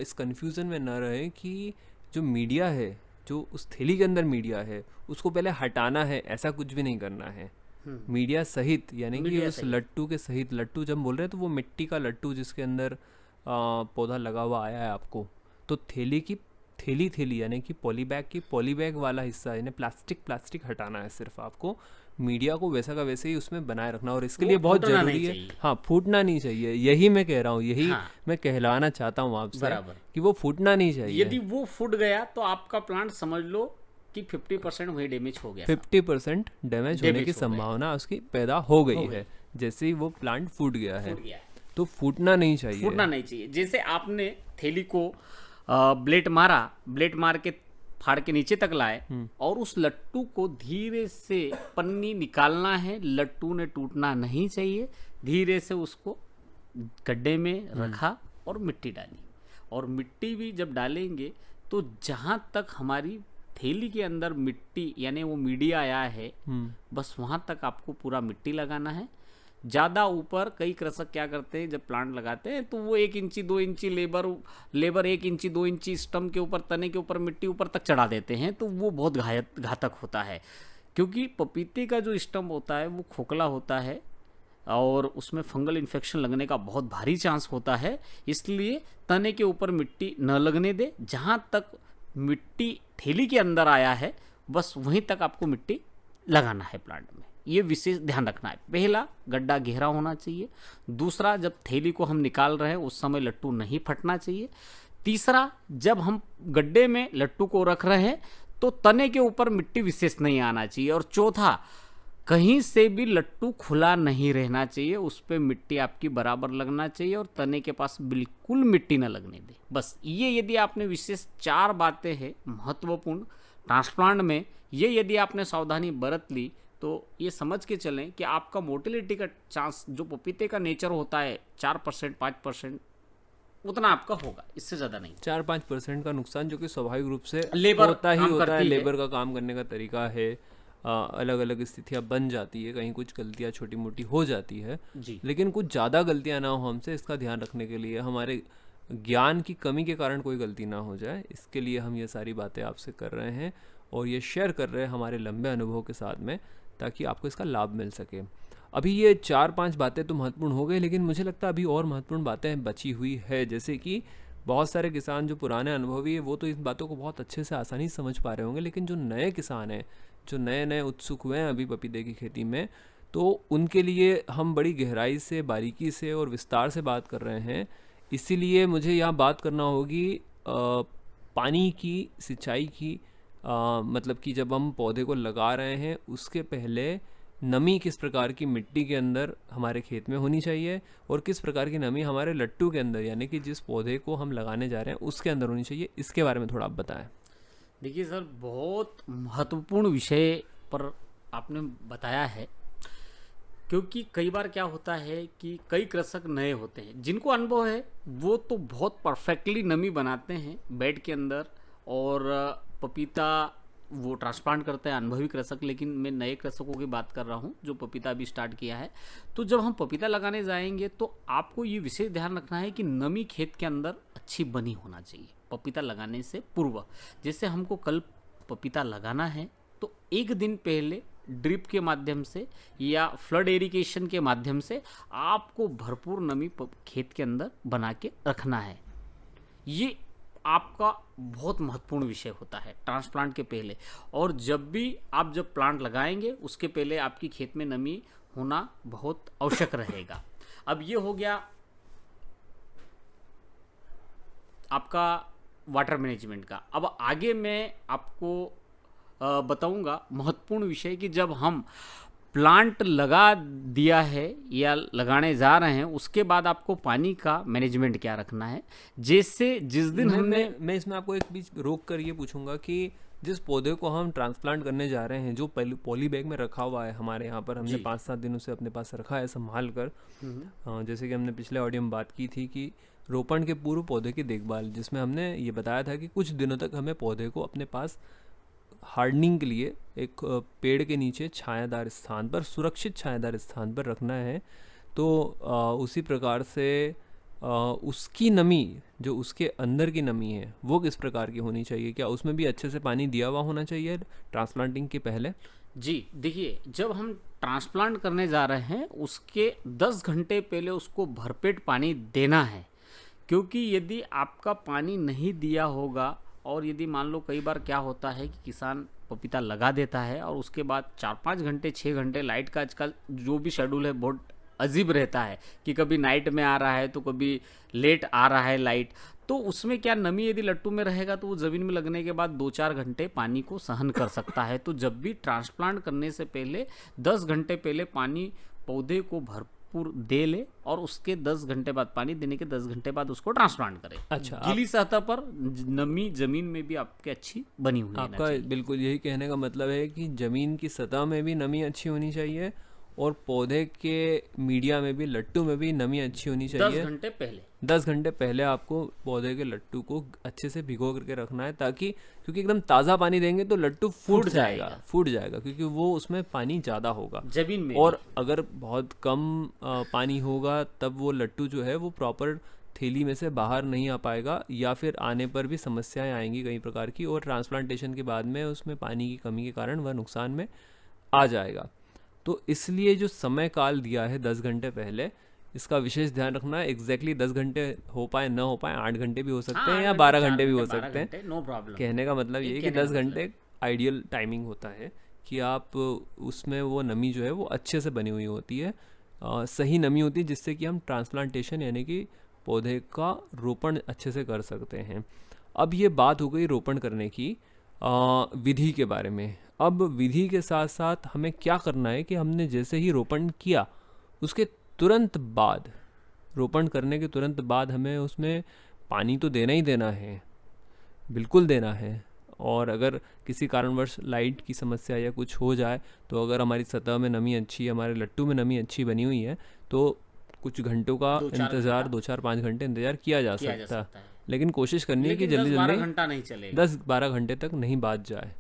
इस कन्फ्यूज़न में ना रहे कि जो मीडिया है, जो उस थैली के अंदर मीडिया है, उसको पहले हटाना है, ऐसा कुछ भी नहीं करना है। मीडिया सहित, यानी कि उस लट्टू के सहित, लट्टू जब बोल रहे हैं तो वो मिट्टी का लट्टू जिसके अंदर पौधा लगा हुआ आया है आपको, तो थैली की थैली यानी कि पॉली बैग वाला हिस्सा, यानी प्लास्टिक हटाना है सिर्फ आपको। मीडिया को वैसा का वैसे ही उसमें बनाए रखना, और इसके लिए बहुत जरूरी है, हाँ, फूटना नहीं चाहिए। यही मैं कह रहा हूँ, यही मैं कहलाना चाहता हूँ आपसे कि वो फूटना नहीं चाहिए। यदि वो फूट गया तो आपका प्लांट समझ लो कि 50% वही डैमेज हो गया। 50% डैमेज होने की संभावना उसकी पैदा हो गई है जैसे ही वो प्लांट फूट गया है। तो फूटना नहीं चाहिए। जैसे आपने थैली को ब्लेड मार के फाड़ के नीचे तक लाए और उस लट्टू को धीरे से पन्नी निकालना है, लट्टू ने टूटना नहीं चाहिए। धीरे से उसको गड्ढे में रखा और मिट्टी डाली, और मिट्टी भी जब डालेंगे तो जहां तक हमारी थैली के अंदर मिट्टी यानी वो मीडिया आया है, बस वहां तक आपको पूरा मिट्टी लगाना है। ज़्यादा ऊपर कई कृषक क्या करते हैं, जब प्लांट लगाते हैं तो वो 1 इंची 2 इंची लेबर 1 इंची 2 इंची स्टम के ऊपर, तने के ऊपर मिट्टी ऊपर तक चढ़ा देते हैं, तो वो बहुत घातक होता है। क्योंकि पपीते का जो स्टम होता है वो खोखला होता है और उसमें फंगल इन्फेक्शन लगने का बहुत भारी चांस होता है। इसलिए तने के ऊपर मिट्टी न लगने दे। जहाँ तक मिट्टी थैली के अंदर आया है बस वहीं तक आपको मिट्टी लगाना है प्लांट में। ये विशेष ध्यान रखना है। पहला, गड्ढा गहरा होना चाहिए। दूसरा, जब थैली को हम निकाल रहे हैं उस समय लट्टू नहीं फटना चाहिए। तीसरा, जब हम गड्ढे में लट्टू को रख रहे हैं तो तने के ऊपर मिट्टी विशेष नहीं आना चाहिए। और चौथा, कहीं से भी लट्टू खुला नहीं रहना चाहिए, उस पर मिट्टी आपकी बराबर लगना चाहिए और तने के पास बिल्कुल मिट्टी न लगने दे। बस ये यदि आपने विशेष 4 बातें हैं महत्वपूर्ण ट्रांसप्लांट में, ये यदि आपने सावधानी बरत ली तो ये समझ के चलें कि आपका मोर्टेलिटी का चांस, जो पपीते का नेचर होता है 4% 5%, उतना आपका होगा, इससे ज़्यादा नहीं। 4-5% का नुकसान जो कि स्वाभाविक रूप से लेबर होता है। लेबर का काम करने का तरीका है, अलग अलग स्थितियाँ बन जाती है, कहीं कुछ गलतियाँ छोटी मोटी हो जाती है जी। लेकिन कुछ ज़्यादा गलतियाँ ना हो हमसे, इसका ध्यान रखने के लिए, हमारे ज्ञान की कमी के कारण कोई गलती ना हो जाए, इसके लिए हम ये सारी बातें आपसे कर रहे हैं और ये शेयर कर रहे हैं हमारे लंबे अनुभव के साथ में, ताकि आपको इसका लाभ मिल सके। अभी ये 4-5 बातें तो महत्वपूर्ण हो गई, लेकिन मुझे लगता है अभी और महत्वपूर्ण बातें बची हुई है। जैसे कि बहुत सारे किसान जो पुराने अनुभवी है वो तो इन बातों को बहुत अच्छे से आसानी से समझ पा रहे होंगे, लेकिन जो नए किसान हैं, जो नए नए उत्सुक हुए हैं अभी पपीते की खेती में, तो उनके लिए हम बड़ी गहराई से, बारीकी से और विस्तार से बात कर रहे हैं। इसीलिए मुझे यहाँ बात करना होगी पानी की, सिंचाई की। मतलब कि जब हम पौधे को लगा रहे हैं उसके पहले नमी किस प्रकार की मिट्टी के अंदर हमारे खेत में होनी चाहिए और किस प्रकार की नमी हमारे लट्टू के अंदर, यानी कि जिस पौधे को हम लगाने जा रहे हैं उसके अंदर होनी चाहिए, इसके बारे में थोड़ा आप बताएं। देखिए सर, बहुत महत्वपूर्ण विषय पर आपने बताया है, क्योंकि कई बार क्या होता है कि कई कृषक नए होते हैं, जिनको अनुभव है वो तो बहुत परफेक्टली नमी बनाते हैं बेड के अंदर, और पपीता वो ट्रांसप्लांट करते हैं अनुभवी कृषक। लेकिन मैं नए कृषकों की बात कर रहा हूँ जो पपीता अभी स्टार्ट किया है। तो जब हम पपीता लगाने जाएंगे तो आपको ये विशेष ध्यान रखना है कि नमी खेत के अंदर अच्छी बनी होना चाहिए पपीता लगाने से पूर्व। जैसे हमको कल पपीता लगाना है तो एक दिन पहले ड्रिप के माध्यम से या फ्लड इरिगेशन के माध्यम से आपको भरपूर नमी खेत के अंदर बना के रखना है। ये आपका बहुत महत्वपूर्ण विषय होता है ट्रांसप्लांट के पहले। और जब भी आप जब प्लांट लगाएंगे उसके पहले आपकी खेत में नमी होना बहुत आवश्यक रहेगा। अब ये हो गया आपका वाटर मैनेजमेंट का। अब आगे मैं आपको बताऊंगा महत्वपूर्ण विषय कि जब हम प्लांट लगा दिया है या लगाने जा रहे हैं उसके बाद आपको पानी का मैनेजमेंट क्या रखना है। जैसे जिस दिन मैं इसमें आपको एक बीच रोक कर ये पूछूंगा कि जिस पौधे को हम ट्रांसप्लांट करने जा रहे हैं, जो पॉली बैग में रखा हुआ है हमारे यहाँ पर, हमने 5-7 दिनों से अपने पास रखा है संभाल कर, जैसे कि हमने पिछले ऑडियो में बात की थी कि रोपण के पूर्व पौधे की देखभाल, जिसमें हमने ये बताया था कि कुछ दिनों तक हमें पौधे को अपने पास हार्डनिंग के लिए एक पेड़ के नीचे छायादार स्थान पर, सुरक्षित छायादार स्थान पर रखना है। तो उसी प्रकार से उसकी नमी, जो उसके अंदर की नमी है वो किस प्रकार की होनी चाहिए? क्या उसमें भी अच्छे से पानी दिया हुआ होना चाहिए ट्रांसप्लांटिंग के पहले? जी देखिए, जब हम ट्रांसप्लांट करने जा रहे हैं उसके 10 घंटे पहले उसको भरपेट पानी देना है। क्योंकि यदि आपका पानी नहीं दिया होगा और यदि मान लो कई बार क्या होता है कि किसान पपीता लगा देता है और उसके बाद 4-5 घंटे 6 घंटे लाइट का आजकल जो भी शेड्यूल है बहुत अजीब रहता है कि कभी नाइट में आ रहा है तो कभी लेट आ रहा है लाइट। तो उसमें क्या नमी यदि लट्टू में रहेगा तो वो ज़मीन में लगने के बाद 2-4 घंटे पानी को सहन कर सकता है। तो जब भी ट्रांसप्लांट करने से पहले 10 घंटे पहले पानी पौधे को भरपूर दे ले और उसके 10 घंटे बाद, पानी देने के 10 घंटे बाद उसको ट्रांसप्लांट करें। अच्छा, गीली सतह पर नमी जमीन में भी आपके अच्छी बनी हुई है। आपका बिल्कुल यही कहने का मतलब है कि जमीन की सतह में भी नमी अच्छी होनी चाहिए और पौधे के मीडिया में भी, लट्टू में भी नमी अच्छी होनी चाहिए। 10 घंटे पहले आपको पौधे के लट्टू को अच्छे से भिगो करके रखना है, ताकि, क्योंकि एकदम ताज़ा पानी देंगे तो लट्टू फूट जाएगा क्योंकि वो उसमें पानी ज़्यादा होगा जमीन में। और अगर बहुत कम पानी होगा तब वो लट्टू जो है वो प्रॉपर थैली में से बाहर नहीं आ पाएगा, या फिर आने पर भी समस्याएं आएंगी कई प्रकार की, और ट्रांसप्लांटेशन के बाद में उसमें पानी की कमी के कारण वह नुकसान में आ जाएगा। तो इसलिए जो समय काल दिया है 10 घंटे पहले, इसका विशेष ध्यान रखना है। एग्जैक्टली 10 घंटे हो पाए ना हो पाए, 8 घंटे भी हो सकते हैं या 12 घंटे भी हो सकते हैं, नो प्रॉब्लम। कहने का मतलब ये है कि 10 घंटे आइडियल टाइमिंग होता है कि आप उसमें वो नमी जो है वो अच्छे से बनी हुई होती है, सही नमी होती है, जिससे कि हम ट्रांसप्लांटेशन यानी कि पौधे का रोपण अच्छे से कर सकते हैं। अब ये बात हो गई रोपण करने की विधि के बारे में। अब विधि के साथ साथ हमें क्या करना है कि हमने जैसे ही रोपण किया उसके तुरंत बाद, रोपण करने के तुरंत बाद हमें उसमें पानी तो देना ही देना है, बिल्कुल देना है। और अगर किसी कारणवश लाइट की समस्या या कुछ हो जाए तो अगर हमारी सतह में नमी अच्छी, हमारे लट्टू में नमी अच्छी बनी हुई है तो कुछ घंटों का इंतज़ार, 2-4-5 घंटे इंतज़ार किया जा सकता है। लेकिन कोशिश करनी है कि जल्दी 10-12 घंटा नहीं चलेगा, 10-12 घंटे तक नहीं बात जाए।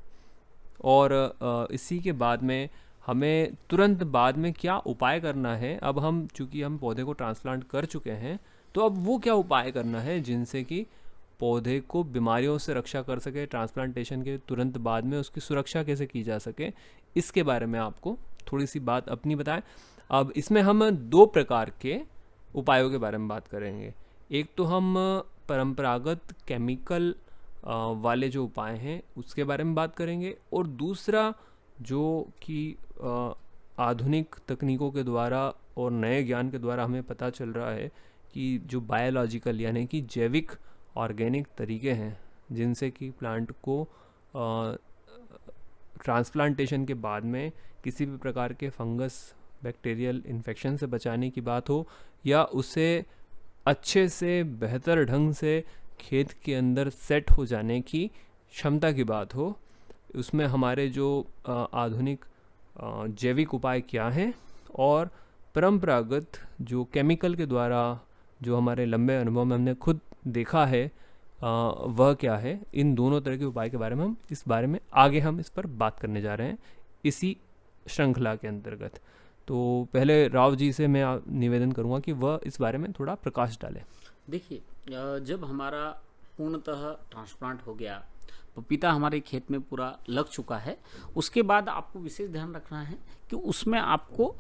और इसी के बाद में हमें तुरंत बाद में क्या उपाय करना है। अब हम चूँकि हम पौधे को ट्रांसप्लांट कर चुके हैं तो अब वो क्या उपाय करना है जिनसे कि पौधे को बीमारियों से रक्षा कर सके, ट्रांसप्लांटेशन के तुरंत बाद में उसकी सुरक्षा कैसे की जा सके, इसके बारे में आपको थोड़ी सी बात अपनी बताएं। अब इसमें हम दो प्रकार के उपायों के बारे में बात करेंगे। एक तो हम परंपरागत केमिकल वाले जो उपाय हैं उसके बारे में बात करेंगे, और दूसरा जो कि आधुनिक तकनीकों के द्वारा और नए ज्ञान के द्वारा हमें पता चल रहा है कि जो बायोलॉजिकल यानी कि जैविक ऑर्गेनिक तरीके हैं जिनसे कि प्लांट को ट्रांसप्लांटेशन के बाद में किसी भी प्रकार के फंगस बैक्टीरियल इन्फेक्शन से बचाने की बात हो, या उसे अच्छे से बेहतर ढंग से खेत के अंदर सेट हो जाने की क्षमता की बात हो, उसमें हमारे जो आधुनिक जैविक उपाय क्या हैं और परंपरागत जो केमिकल के द्वारा जो हमारे लंबे अनुभव में हमने खुद देखा है वह क्या है, इन दोनों तरह के उपाय के बारे में हम इस पर बात करने जा रहे हैं इसी श्रृंखला के अंतर्गत। तो पहले राव जी से मैं निवेदन करूंगा कि वह इस बारे में थोड़ा प्रकाश डालें। देखिए, जब हमारा पूर्णतः ट्रांसप्लांट हो गया, पपीता हमारे खेत में पूरा लग चुका है, उसके बाद आपको विशेष ध्यान रखना है कि उसमें आपको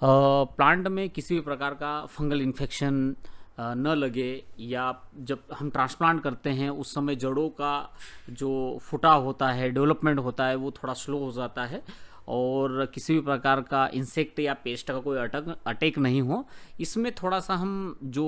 प्लांट में किसी भी प्रकार का फंगल इन्फेक्शन न लगे, या जब हम ट्रांसप्लांट करते हैं उस समय जड़ों का जो फुटा होता है, डेवलपमेंट होता है, वो थोड़ा स्लो हो जाता है, और किसी भी प्रकार का इंसेक्ट या पेस्ट का कोई अटैक नहीं हो। इसमें थोड़ा सा हम जो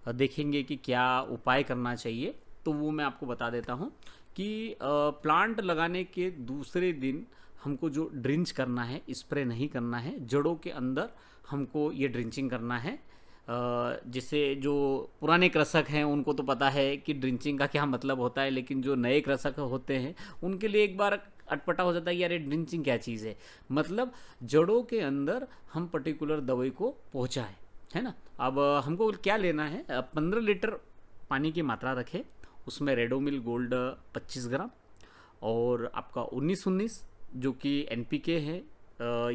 देखेंगे कि क्या उपाय करना चाहिए, तो वो मैं आपको बता देता हूँ कि प्लांट लगाने के दूसरे दिन हमको जो ड्रिंच करना है, स्प्रे नहीं करना है, जड़ों के अंदर हमको ये ड्रिंचिंग करना है। जिससे जो पुराने कृषक हैं उनको तो पता है कि ड्रिंचिंग का क्या मतलब होता है, लेकिन जो नए कृषक होते हैं उनके लिए एक बार अटपटा हो जाता है कि यार ये ड्रिंचिंग क्या चीज़ है। मतलब जड़ों के अंदर हम पर्टिकुलर दवाई को पहुँचाएं, है ना। अब हमको क्या लेना है, 15 लीटर पानी की मात्रा रखें, उसमें रेडोमिल गोल्ड 25 ग्राम और आपका 19-19 जो कि NPK है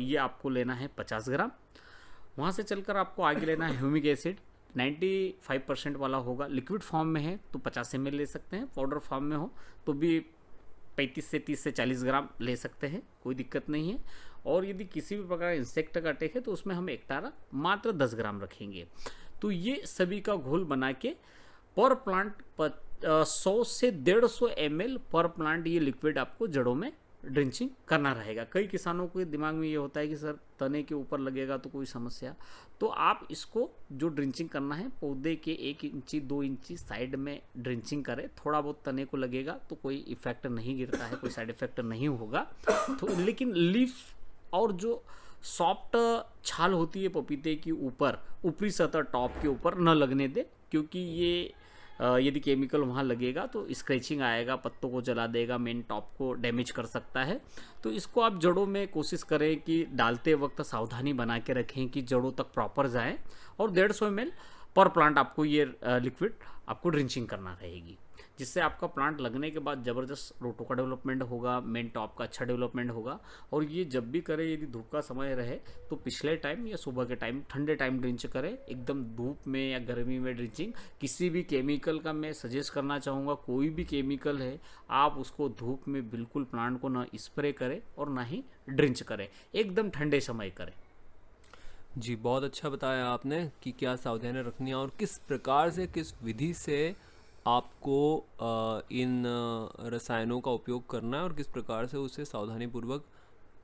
ये आपको लेना है 50 ग्राम। वहाँ से चलकर आपको आगे लेना है ह्यूमिक एसिड 95% वाला होगा, लिक्विड फॉर्म में है तो 50 ml ले सकते हैं, पाउडर फॉर्म में हो तो भी 35 से 40 ग्राम ले सकते हैं, कोई दिक्कत नहीं है। और यदि किसी भी प्रकार इंसेक्ट का अटैक है तो उसमें हम एक्टारा मात्र 10 ग्राम रखेंगे। तो ये सभी का घोल बना के पर प्लांट 100 से 150 ml पर प्लांट ये लिक्विड आपको जड़ों में ड्रिंचिंग करना रहेगा। कई किसानों के दिमाग में ये होता है कि सर तने के ऊपर लगेगा तो कोई समस्या, तो आप इसको जो ड्रिंचिंग करना है पौधे के 1 इंची 2 इंची साइड में ड्रिंचिंग करें। थोड़ा बहुत तने को लगेगा तो कोई इफेक्ट नहीं गिरता है, कोई साइड इफेक्ट नहीं होगा। तो लेकिन लीफ और जो सॉफ्ट छाल होती है पपीते की ऊपर, ऊपरी सतह टॉप के ऊपर न लगने दे, क्योंकि ये यदि केमिकल वहाँ लगेगा तो स्क्रैचिंग आएगा, पत्तों को जला देगा, मेन टॉप को डैमेज कर सकता है। तो इसको आप जड़ों में कोशिश करें कि डालते वक्त सावधानी बना के रखें कि जड़ों तक प्रॉपर जाए, और 150 ml पर प्लांट आपको ये लिक्विड आपको ड्रिंचिंग करना रहेगी, जिससे आपका प्लांट लगने के बाद ज़बरदस्त रूटों का डेवलपमेंट होगा, मेन टॉप का अच्छा डेवलपमेंट होगा। और ये जब भी करें, यदि धूप का समय रहे तो पिछले टाइम या सुबह के टाइम, ठंडे टाइम ड्रिंच करें, एकदम धूप में या गर्मी में ड्रिंचिंग। किसी भी केमिकल का मैं सजेस्ट करना चाहूँगा, कोई भी केमिकल है आप उसको धूप में बिल्कुल प्लांट को ना स्प्रे करें और ना ही ड्रिंच करें, एकदम ठंडे समय करें। जी, बहुत अच्छा बताया आपने कि क्या सावधानी रखनी है और किस प्रकार से, किस विधि से आपको इन रसायनों का उपयोग करना है और किस प्रकार से उसे सावधानीपूर्वक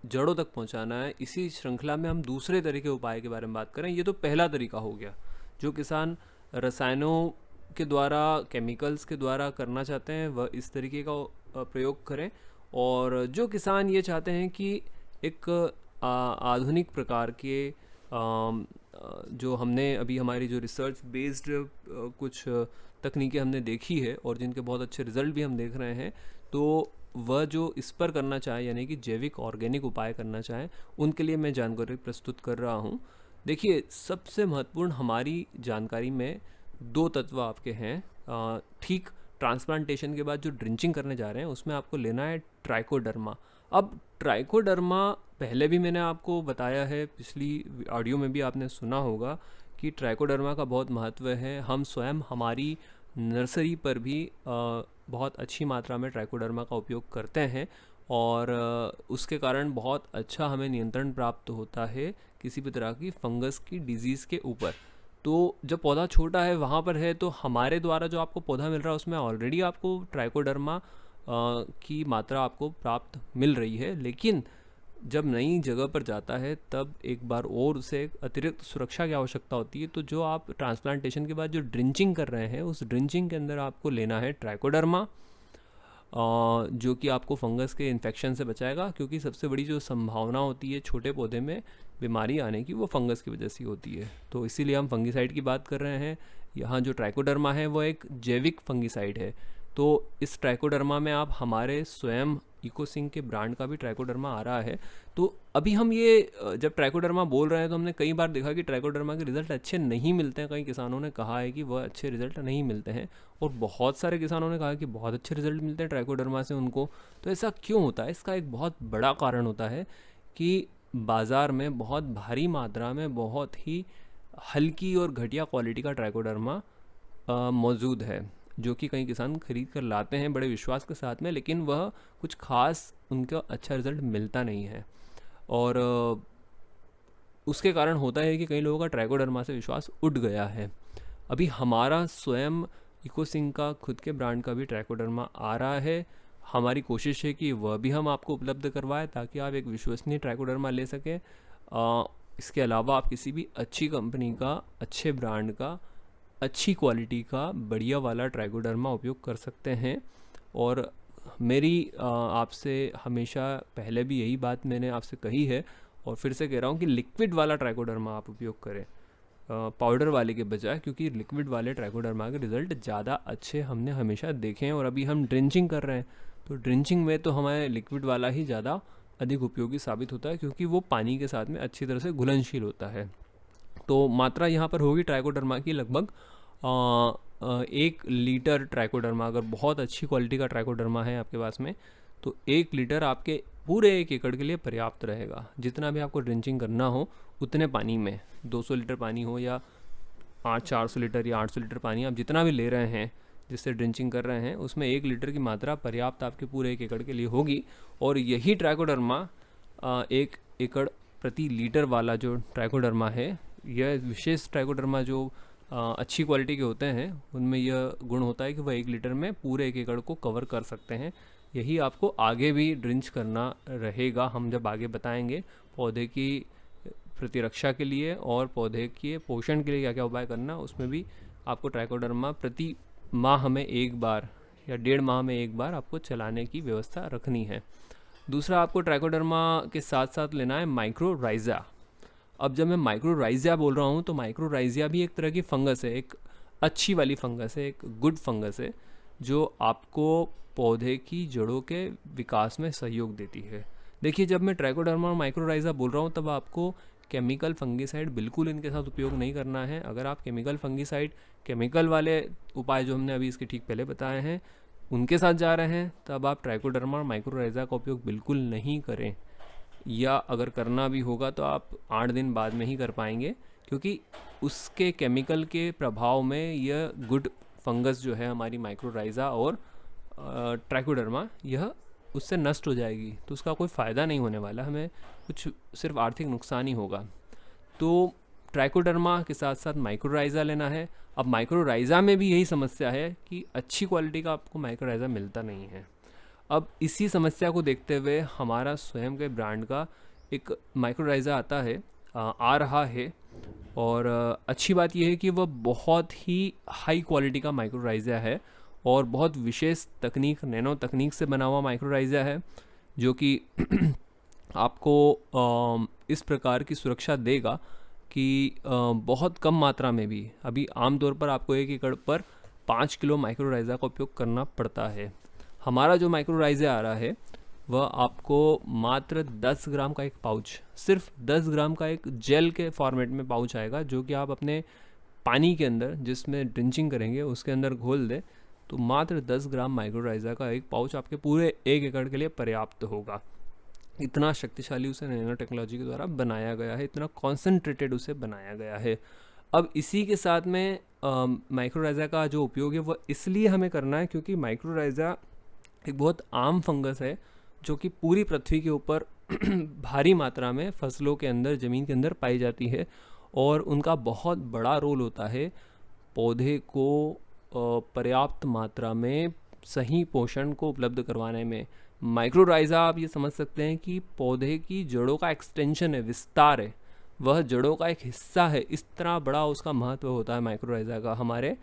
जड़ों तक पहुंचाना है। इसी श्रृंखला में हम दूसरे तरीके उपाय के बारे में बात करें। ये तो पहला तरीका हो गया, जो किसान रसायनों के द्वारा, केमिकल्स के द्वारा करना चाहते हैं वह इस तरीके का प्रयोग करें। और जो किसान ये चाहते हैं कि एक आधुनिक प्रकार के जो हमने अभी हमारी जो रिसर्च बेस्ड कुछ तकनीकें हमने देखी है और जिनके बहुत अच्छे रिजल्ट भी हम देख रहे हैं, तो वह जो इस पर करना चाहे यानी कि जैविक ऑर्गेनिक उपाय करना चाहें, उनके लिए मैं जानकारी प्रस्तुत कर रहा हूं। देखिए, सबसे महत्वपूर्ण हमारी जानकारी में 2 तत्व आपके हैं। ठीक ट्रांसप्लांटेशन के बाद जो ड्रिंचिंग करने जा रहे हैं उसमें आपको लेना है ट्राइकोडर्मा। अब ट्राइकोडर्मा पहले भी मैंने आपको बताया है, पिछली ऑडियो में भी आपने सुना होगा कि ट्राइकोडर्मा का बहुत महत्व है। हम स्वयं हमारी नर्सरी पर भी बहुत अच्छी मात्रा में ट्राइकोडर्मा का उपयोग करते हैं और उसके कारण बहुत अच्छा हमें नियंत्रण प्राप्त होता है किसी भी तरह की फंगस की डिजीज़ के ऊपर। तो जब पौधा छोटा है वहाँ पर है, तो हमारे द्वारा जो आपको पौधा मिल रहा है उसमें ऑलरेडी आपको ट्राइकोडर्मा की मात्रा आपको प्राप्त मिल रही है, लेकिन जब नई जगह पर जाता है तब एक बार और उसे एक अतिरिक्त सुरक्षा की आवश्यकता होती है। तो जो आप ट्रांसप्लांटेशन के बाद जो ड्रिंचिंग कर रहे हैं, उस ड्रिंचिंग के अंदर आपको लेना है ट्राइकोडर्मा, जो कि आपको फंगस के इन्फेक्शन से बचाएगा, क्योंकि सबसे बड़ी जो संभावना होती है छोटे पौधे में बीमारी आने की, वो फंगस की वजह से होती है। तो इसीलिए हम फंगिसाइड की बात कर रहे हैं। यहाँ जो ट्राइकोडर्मा है वो एक जैविक फंगिसाइड है। तो इस ट्राइकोडर्मा में आप हमारे स्वयं इकोसिंग के ब्रांड का भी ट्राइकोडर्मा आ रहा है। तो अभी हम ये जब ट्राइकोडर्मा बोल रहे हैं तो हमने कई बार देखा कि ट्राइकोडर्मा के रिज़ल्ट अच्छे नहीं मिलते हैं। कई किसानों ने कहा है कि वह अच्छे रिज़ल्ट नहीं मिलते हैं, और बहुत सारे किसानों ने कहा कि बहुत अच्छे रिज़ल्ट मिलते हैं ट्राइकोडर्मा से उनको। तो ऐसा क्यों होता है? इसका एक बहुत बड़ा कारण होता है कि बाज़ार में बहुत भारी मात्रा में बहुत ही हल्की और घटिया क्वालिटी का ट्राइकोडर्मा मौजूद है, जो कि कई किसान खरीद कर लाते हैं बड़े विश्वास के साथ में, लेकिन वह कुछ खास उनका अच्छा रिज़ल्ट मिलता नहीं है। और उसके कारण होता है कि कई लोगों का ट्राइकोडर्मा से विश्वास उठ गया है। अभी हमारा स्वयं इकोसिंग का खुद के ब्रांड का भी ट्राइकोडर्मा आ रहा है। हमारी कोशिश है कि वह भी हम आपको उपलब्ध करवाएं, ताकि आप एक विश्वसनीय ट्राइकोडर्मा ले सकें। इसके अलावा आप किसी भी अच्छी कंपनी का, अच्छे ब्रांड का, अच्छी क्वालिटी का, बढ़िया वाला ट्राइकोडर्मा उपयोग कर सकते हैं। और मेरी आपसे हमेशा पहले भी यही बात मैंने आपसे कही है, और फिर से कह रहा हूँ कि लिक्विड वाला ट्राइकोडर्मा आप उपयोग करें पाउडर वाले के बजाय, क्योंकि लिक्विड वाले ट्राइकोडर्मा के रिज़ल्ट ज़्यादा अच्छे हमने हमेशा देखे हैं। और अभी हम ड्रिंचिंग कर रहे हैं, तो ड्रिंचिंग में तो हमारे लिक्विड वाला ही ज़्यादा अधिक उपयोगी साबित होता है, क्योंकि वो पानी के साथ में अच्छी तरह से घुलनशील होता है। तो मात्रा यहाँ पर होगी ट्राइकोडर्मा की लगभग 1 लीटर ट्राइकोडर्मा। अगर बहुत अच्छी क्वालिटी का ट्राइकोडर्मा है आपके पास में, तो 1 लीटर आपके पूरे 1 एकड़ के लिए पर्याप्त रहेगा। जितना भी आपको ड्रिंचिंग करना हो उतने पानी में, 200 लीटर पानी हो या 400 लीटर या 800 लीटर पानी, आप जितना भी ले रहे हैं जिससे ड्रिंचिंग कर रहे हैं, उसमें 1 लीटर की मात्रा पर्याप्त आपके पूरे 1 एकड़ के लिए होगी। और यही ट्राइकोडर्मा 1 एकड़ प्रति लीटर वाला जो ट्राइकोडर्मा है, यह विशेष ट्राइकोडर्मा जो अच्छी क्वालिटी के होते हैं, उनमें यह गुण होता है कि वह 1 लीटर में पूरे 1 एकड़ को कवर कर सकते हैं। यही आपको आगे भी ड्रिंच करना रहेगा। हम जब आगे बताएंगे पौधे की प्रतिरक्षा के लिए और पौधे के पोषण के लिए क्या क्या उपाय करना, उसमें भी आपको ट्राइकोडर्मा प्रति माह में 1 बार या 1.5 माह में 1 बार आपको चलाने की व्यवस्था रखनी है। दूसरा, आपको ट्राइकोडर्मा के साथ साथ लेना है माइक्रोराइजा। अब जब मैं माइक्रोराइजा बोल रहा हूँ, तो माइक्रोराइजा भी एक तरह की फंगस है, एक अच्छी वाली फंगस है, एक गुड फंगस है, जो आपको पौधे की जड़ों के विकास में सहयोग देती है। देखिए, जब मैं ट्राइकोडर्मा और माइक्रोराइजा बोल रहा हूँ, तब आपको केमिकल फंगिसाइड बिल्कुल इनके साथ उपयोग नहीं करना है। अगर आप केमिकल फंगिसाइड, केमिकल वाले उपाय जो हमने अभी इसके ठीक पहले बताए हैं, उनके साथ जा रहे हैं, तब आप ट्राइकोडर्मा और माइक्रोराइजा का उपयोग बिल्कुल नहीं करें। या अगर करना भी होगा तो आप 8 दिन बाद में ही कर पाएंगे, क्योंकि उसके केमिकल के प्रभाव में यह गुड फंगस जो है हमारी माइक्रोराइजा और ट्राइकोडर्मा, यह उससे नष्ट हो जाएगी। तो उसका कोई फ़ायदा नहीं होने वाला, हमें कुछ सिर्फ आर्थिक नुकसान ही होगा। तो ट्राइकोडर्मा के साथ साथ माइक्रोराइजा लेना है। अब माइक्रोराइजा में भी यही समस्या है कि अच्छी क्वालिटी का आपको माइक्रोराइजा मिलता नहीं है। अब इसी समस्या को देखते हुए हमारा स्वयं के ब्रांड का एक माइक्रोराइजा आता है, आ रहा है। और अच्छी बात यह है कि वह बहुत ही हाई क्वालिटी का माइक्रोराइजा है और बहुत विशेष तकनीक, नैनो तकनीक से बना हुआ माइक्रोराइजा है, जो कि आपको इस प्रकार की सुरक्षा देगा कि बहुत कम मात्रा में भी, अभी आमतौर पर आपको 1 एकड़ पर 5 किलो माइक्रोराइजा का उपयोग करना पड़ता है। हमारा जो माइक्रोराइजा आ रहा है वह आपको मात्र 10 ग्राम का एक पाउच, सिर्फ 10 ग्राम का एक जेल के फॉर्मेट में पाउच आएगा, जो कि आप अपने पानी के अंदर जिसमें ड्रिंचिंग करेंगे उसके अंदर घोल दें, तो मात्र 10 ग्राम माइक्रोराइजा का एक पाउच आपके पूरे 1 एकड़ के लिए पर्याप्त होगा। इतना शक्तिशाली उसे नैनो टेक्नोलॉजी के द्वारा बनाया गया है, इतना कॉन्सेंट्रेटेड उसे बनाया गया है। अब इसी के साथ में माइक्रोराइजा का जो उपयोग है वह इसलिए हमें करना है क्योंकि माइक्रोराइजा एक बहुत आम फंगस है जो कि पूरी पृथ्वी के ऊपर भारी मात्रा में फसलों के अंदर, ज़मीन के अंदर पाई जाती है, और उनका बहुत बड़ा रोल होता है पौधे को पर्याप्त मात्रा में सही पोषण को उपलब्ध करवाने में। माइक्रोराइज़ा आप ये समझ सकते हैं कि पौधे की जड़ों का एक्सटेंशन है, विस्तार है, वह जड़ों का एक हिस्सा है। इस तरह बड़ा उसका महत्व होता है माइक्रोराइज़ा का हमारे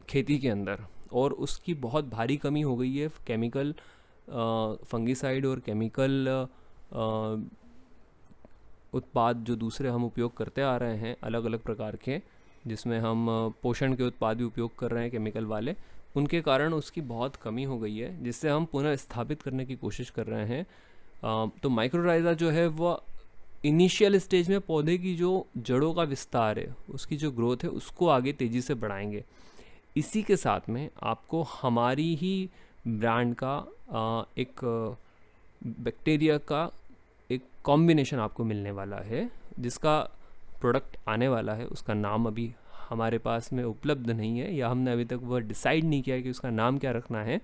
खेती के अंदर, और उसकी बहुत भारी कमी हो गई है। केमिकल फंगिसाइड और केमिकल उत्पाद जो दूसरे हम उपयोग करते आ रहे हैं अलग अलग प्रकार के, जिसमें हम पोषण के उत्पाद भी उपयोग कर रहे हैं केमिकल वाले, उनके कारण उसकी बहुत कमी हो गई है, जिससे हम पुनः स्थापित करने की कोशिश कर रहे हैं। तो माइक्रोराइज़ा जो है वह इनिशियल स्टेज में पौधे की जो जड़ों का विस्तार है, उसकी जो ग्रोथ है, उसको आगे तेज़ी से बढ़ाएंगे। इसी के साथ में आपको हमारी ही ब्रांड का एक बैक्टीरिया का एक कॉम्बिनेशन आपको मिलने वाला है, जिसका प्रोडक्ट आने वाला है। उसका नाम अभी हमारे पास में उपलब्ध नहीं है, या हमने अभी तक वह डिसाइड नहीं किया कि उसका नाम क्या रखना है,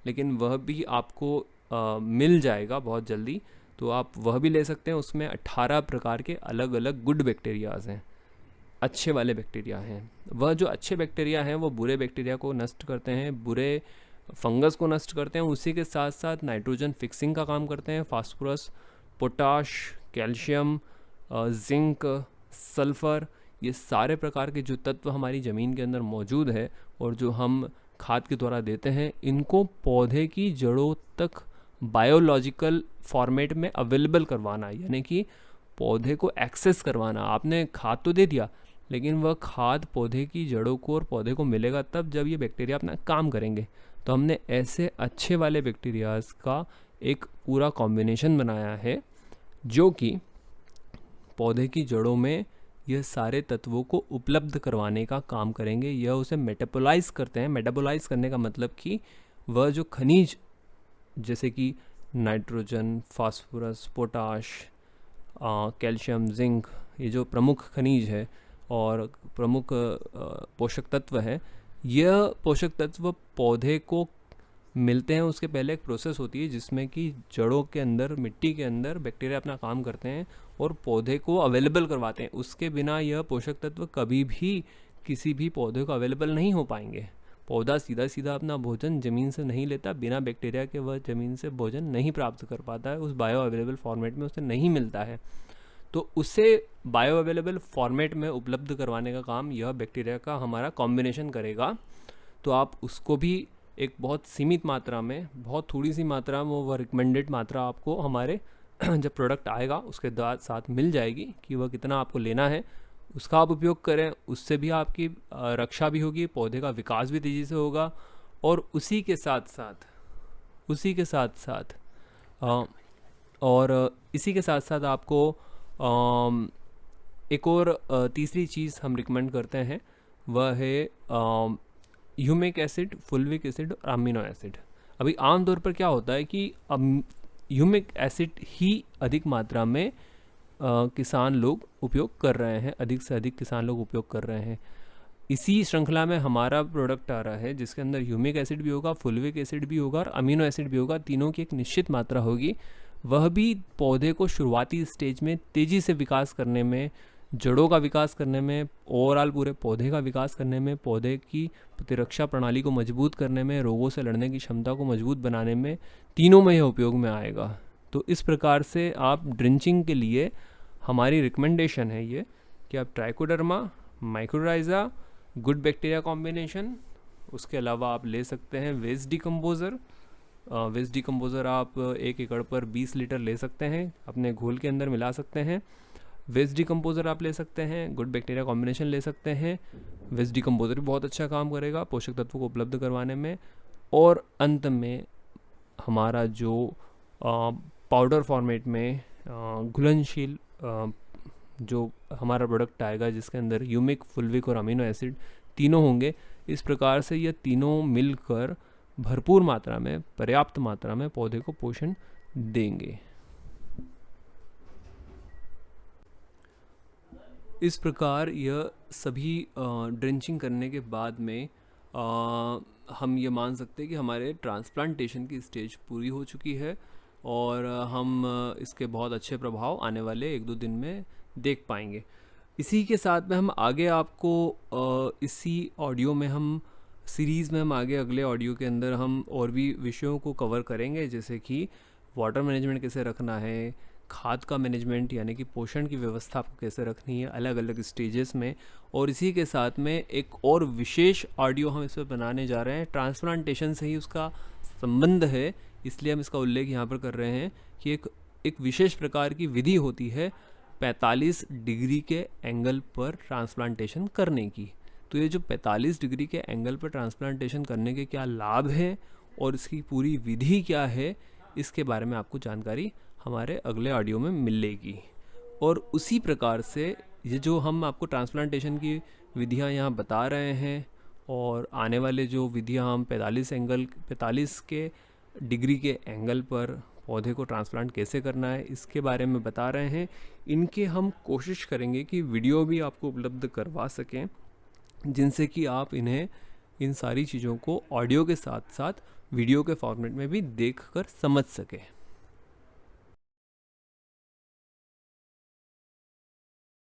लेकिन वह भी आपको मिल जाएगा बहुत जल्दी। तो आप वह भी ले सकते हैं। उसमें 18 प्रकार के अलग अलग गुड बैक्टीरियाज़ हैं, अच्छे वाले बैक्टीरिया हैं। वह जो अच्छे बैक्टीरिया हैं वो बुरे बैक्टीरिया को नष्ट करते हैं, बुरे फंगस को नष्ट करते हैं, उसी के साथ साथ नाइट्रोजन फिक्सिंग का काम करते हैं। Phosphorus, potash, calcium, zinc, sulphur, ये सारे प्रकार के जो तत्व हमारी ज़मीन के अंदर मौजूद है और जो हम खाद के द्वारा देते हैं, इनको पौधे की जड़ों तक बायोलॉजिकल फॉर्मेट में अवेलेबल करवाना, यानी कि पौधे को एक्सेस करवाना। आपने खाद तो दे दिया, लेकिन वह खाद पौधे की जड़ों को और पौधे को मिलेगा तब जब ये बैक्टीरिया अपना काम करेंगे। तो हमने ऐसे अच्छे वाले बैक्टीरियाज़ का एक पूरा कॉम्बिनेशन बनाया है, जो कि पौधे की जड़ों में यह सारे तत्वों को उपलब्ध करवाने का काम करेंगे। यह उसे मेटाबोलाइज करते हैं। मेटाबोलाइज करने का मतलब कि वह जो खनिज, जैसे कि nitrogen, phosphorus, potash, calcium, zinc, ये जो प्रमुख खनिज है और प्रमुख पोषक तत्व है, यह पोषक तत्व पौधे को मिलते हैं। उसके पहले एक प्रोसेस होती है जिसमें कि जड़ों के अंदर, मिट्टी के अंदर बैक्टीरिया अपना काम करते हैं और पौधे को अवेलेबल करवाते हैं। उसके बिना यह पोषक तत्व कभी भी किसी भी पौधे को अवेलेबल नहीं हो पाएंगे। पौधा सीधा सीधा अपना भोजन ज़मीन से नहीं लेता, बिना बैक्टीरिया के वह ज़मीन से भोजन नहीं प्राप्त कर पाता है, उस बायो अवेलेबल फॉर्मेट में उसे नहीं मिलता है। तो उसे बायो अवेलेबल फॉर्मेट में उपलब्ध करवाने का काम यह बैक्टीरिया का हमारा कॉम्बिनेशन करेगा। तो आप उसको भी एक बहुत सीमित मात्रा में, बहुत थोड़ी सी मात्रा में, वह रिकमेंडेड मात्रा आपको हमारे जब प्रोडक्ट आएगा उसके साथ मिल जाएगी कि वह कितना आपको लेना है। उसका आप उपयोग करें, उससे भी आपकी रक्षा भी होगी, पौधे का विकास भी तेज़ी से होगा, और उसी के साथ साथ इसी के साथ साथ आपको एक और तीसरी चीज़ हम रिकमेंड करते हैं, वह है ह्यूमिक एसिड, फुल्विक एसिड और अमीनो एसिड। अभी आमतौर पर क्या होता है कि ह्यूमिक एसिड ही अधिक मात्रा में किसान लोग उपयोग कर रहे हैं, अधिक से अधिक किसान लोग उपयोग कर रहे हैं। इसी श्रृंखला में हमारा प्रोडक्ट आ रहा है जिसके अंदर ह्यूमिक एसिड भी होगा, फुल्विक एसिड भी होगा और अमीनो एसिड भी होगा। तीनों की एक निश्चित मात्रा होगी। वह भी पौधे को शुरुआती स्टेज में तेज़ी से विकास करने में, जड़ों का विकास करने में, ओवरऑल पूरे पौधे का विकास करने में, पौधे की प्रतिरक्षा प्रणाली को मजबूत करने में, रोगों से लड़ने की क्षमता को मजबूत बनाने में, तीनों में यह उपयोग में आएगा। तो इस प्रकार से आप ड्रिंचिंग के लिए हमारी रिकमेंडेशन है ये कि आप ट्राइकोडर्मा, माइक्रोराइज़ा, गुड बैक्टीरिया कॉम्बिनेशन, उसके अलावा आप ले सकते हैं वेस्ट डिकम्पोज़र। वेस्ट डिकम्पोज़र आप 1 एकड़ पर 20 लीटर ले सकते हैं, अपने घोल के अंदर मिला सकते हैं। वेस्ट डिकम्पोज़र आप ले सकते हैं, गुड बैक्टीरिया कॉम्बिनेशन ले सकते हैं। वेस्ट डिकम्पोज़र भी बहुत अच्छा काम करेगा पोषक तत्वों को उपलब्ध करवाने में। और अंत में हमारा जो पाउडर फॉर्मेट में घुलनशील जो हमारा प्रोडक्ट आएगा जिसके अंदर ह्यूमिक, फुल्विक और अमीनो एसिड तीनों होंगे। इस प्रकार से ये तीनों मिलकर भरपूर मात्रा में, पर्याप्त मात्रा में पौधे को पोषण देंगे। इस प्रकार यह सभी ड्रेंचिंग करने के बाद में हम ये मान सकते हैं कि हमारे ट्रांसप्लांटेशन की स्टेज पूरी हो चुकी है और हम इसके बहुत अच्छे प्रभाव आने वाले 1-2 दिन में देख पाएंगे। इसी के साथ में हम आगे आपको इसी ऑडियो में हम सीरीज़ में हम आगे अगले ऑडियो के अंदर हम और भी विषयों को कवर करेंगे, जैसे कि वाटर मैनेजमेंट कैसे रखना है, खाद का मैनेजमेंट यानी कि पोषण की व्यवस्था आपको कैसे रखनी है अलग अलग स्टेजेस में। और इसी के साथ में एक और विशेष ऑडियो हम इस पर बनाने जा रहे हैं, ट्रांसप्लांटेशन से ही उसका संबंध है, इसलिए हम इसका उल्लेख यहाँ पर कर रहे हैं कि एक विशेष प्रकार की विधि होती है 45 डिग्री के एंगल पर ट्रांसप्लांटेशन करने की। तो ये जो 45 डिग्री के एंगल पर ट्रांसप्लांटेशन करने के क्या लाभ हैं और इसकी पूरी विधि क्या है, इसके बारे में आपको जानकारी हमारे अगले ऑडियो में मिलेगी। और उसी प्रकार से ये जो हम आपको ट्रांसप्लांटेशन की विधियां यहाँ बता रहे हैं और आने वाले जो विधियां हम 45 के डिग्री के एंगल पर पौधे को ट्रांसप्लांट कैसे करना है इसके बारे में बता रहे हैं, इनके हम कोशिश करेंगे कि वीडियो भी आपको उपलब्ध करवा सकें, जिनसे कि आप इन सारी चीज़ों को ऑडियो के साथ साथ वीडियो के फॉर्मेट में भी देख कर समझ सकें।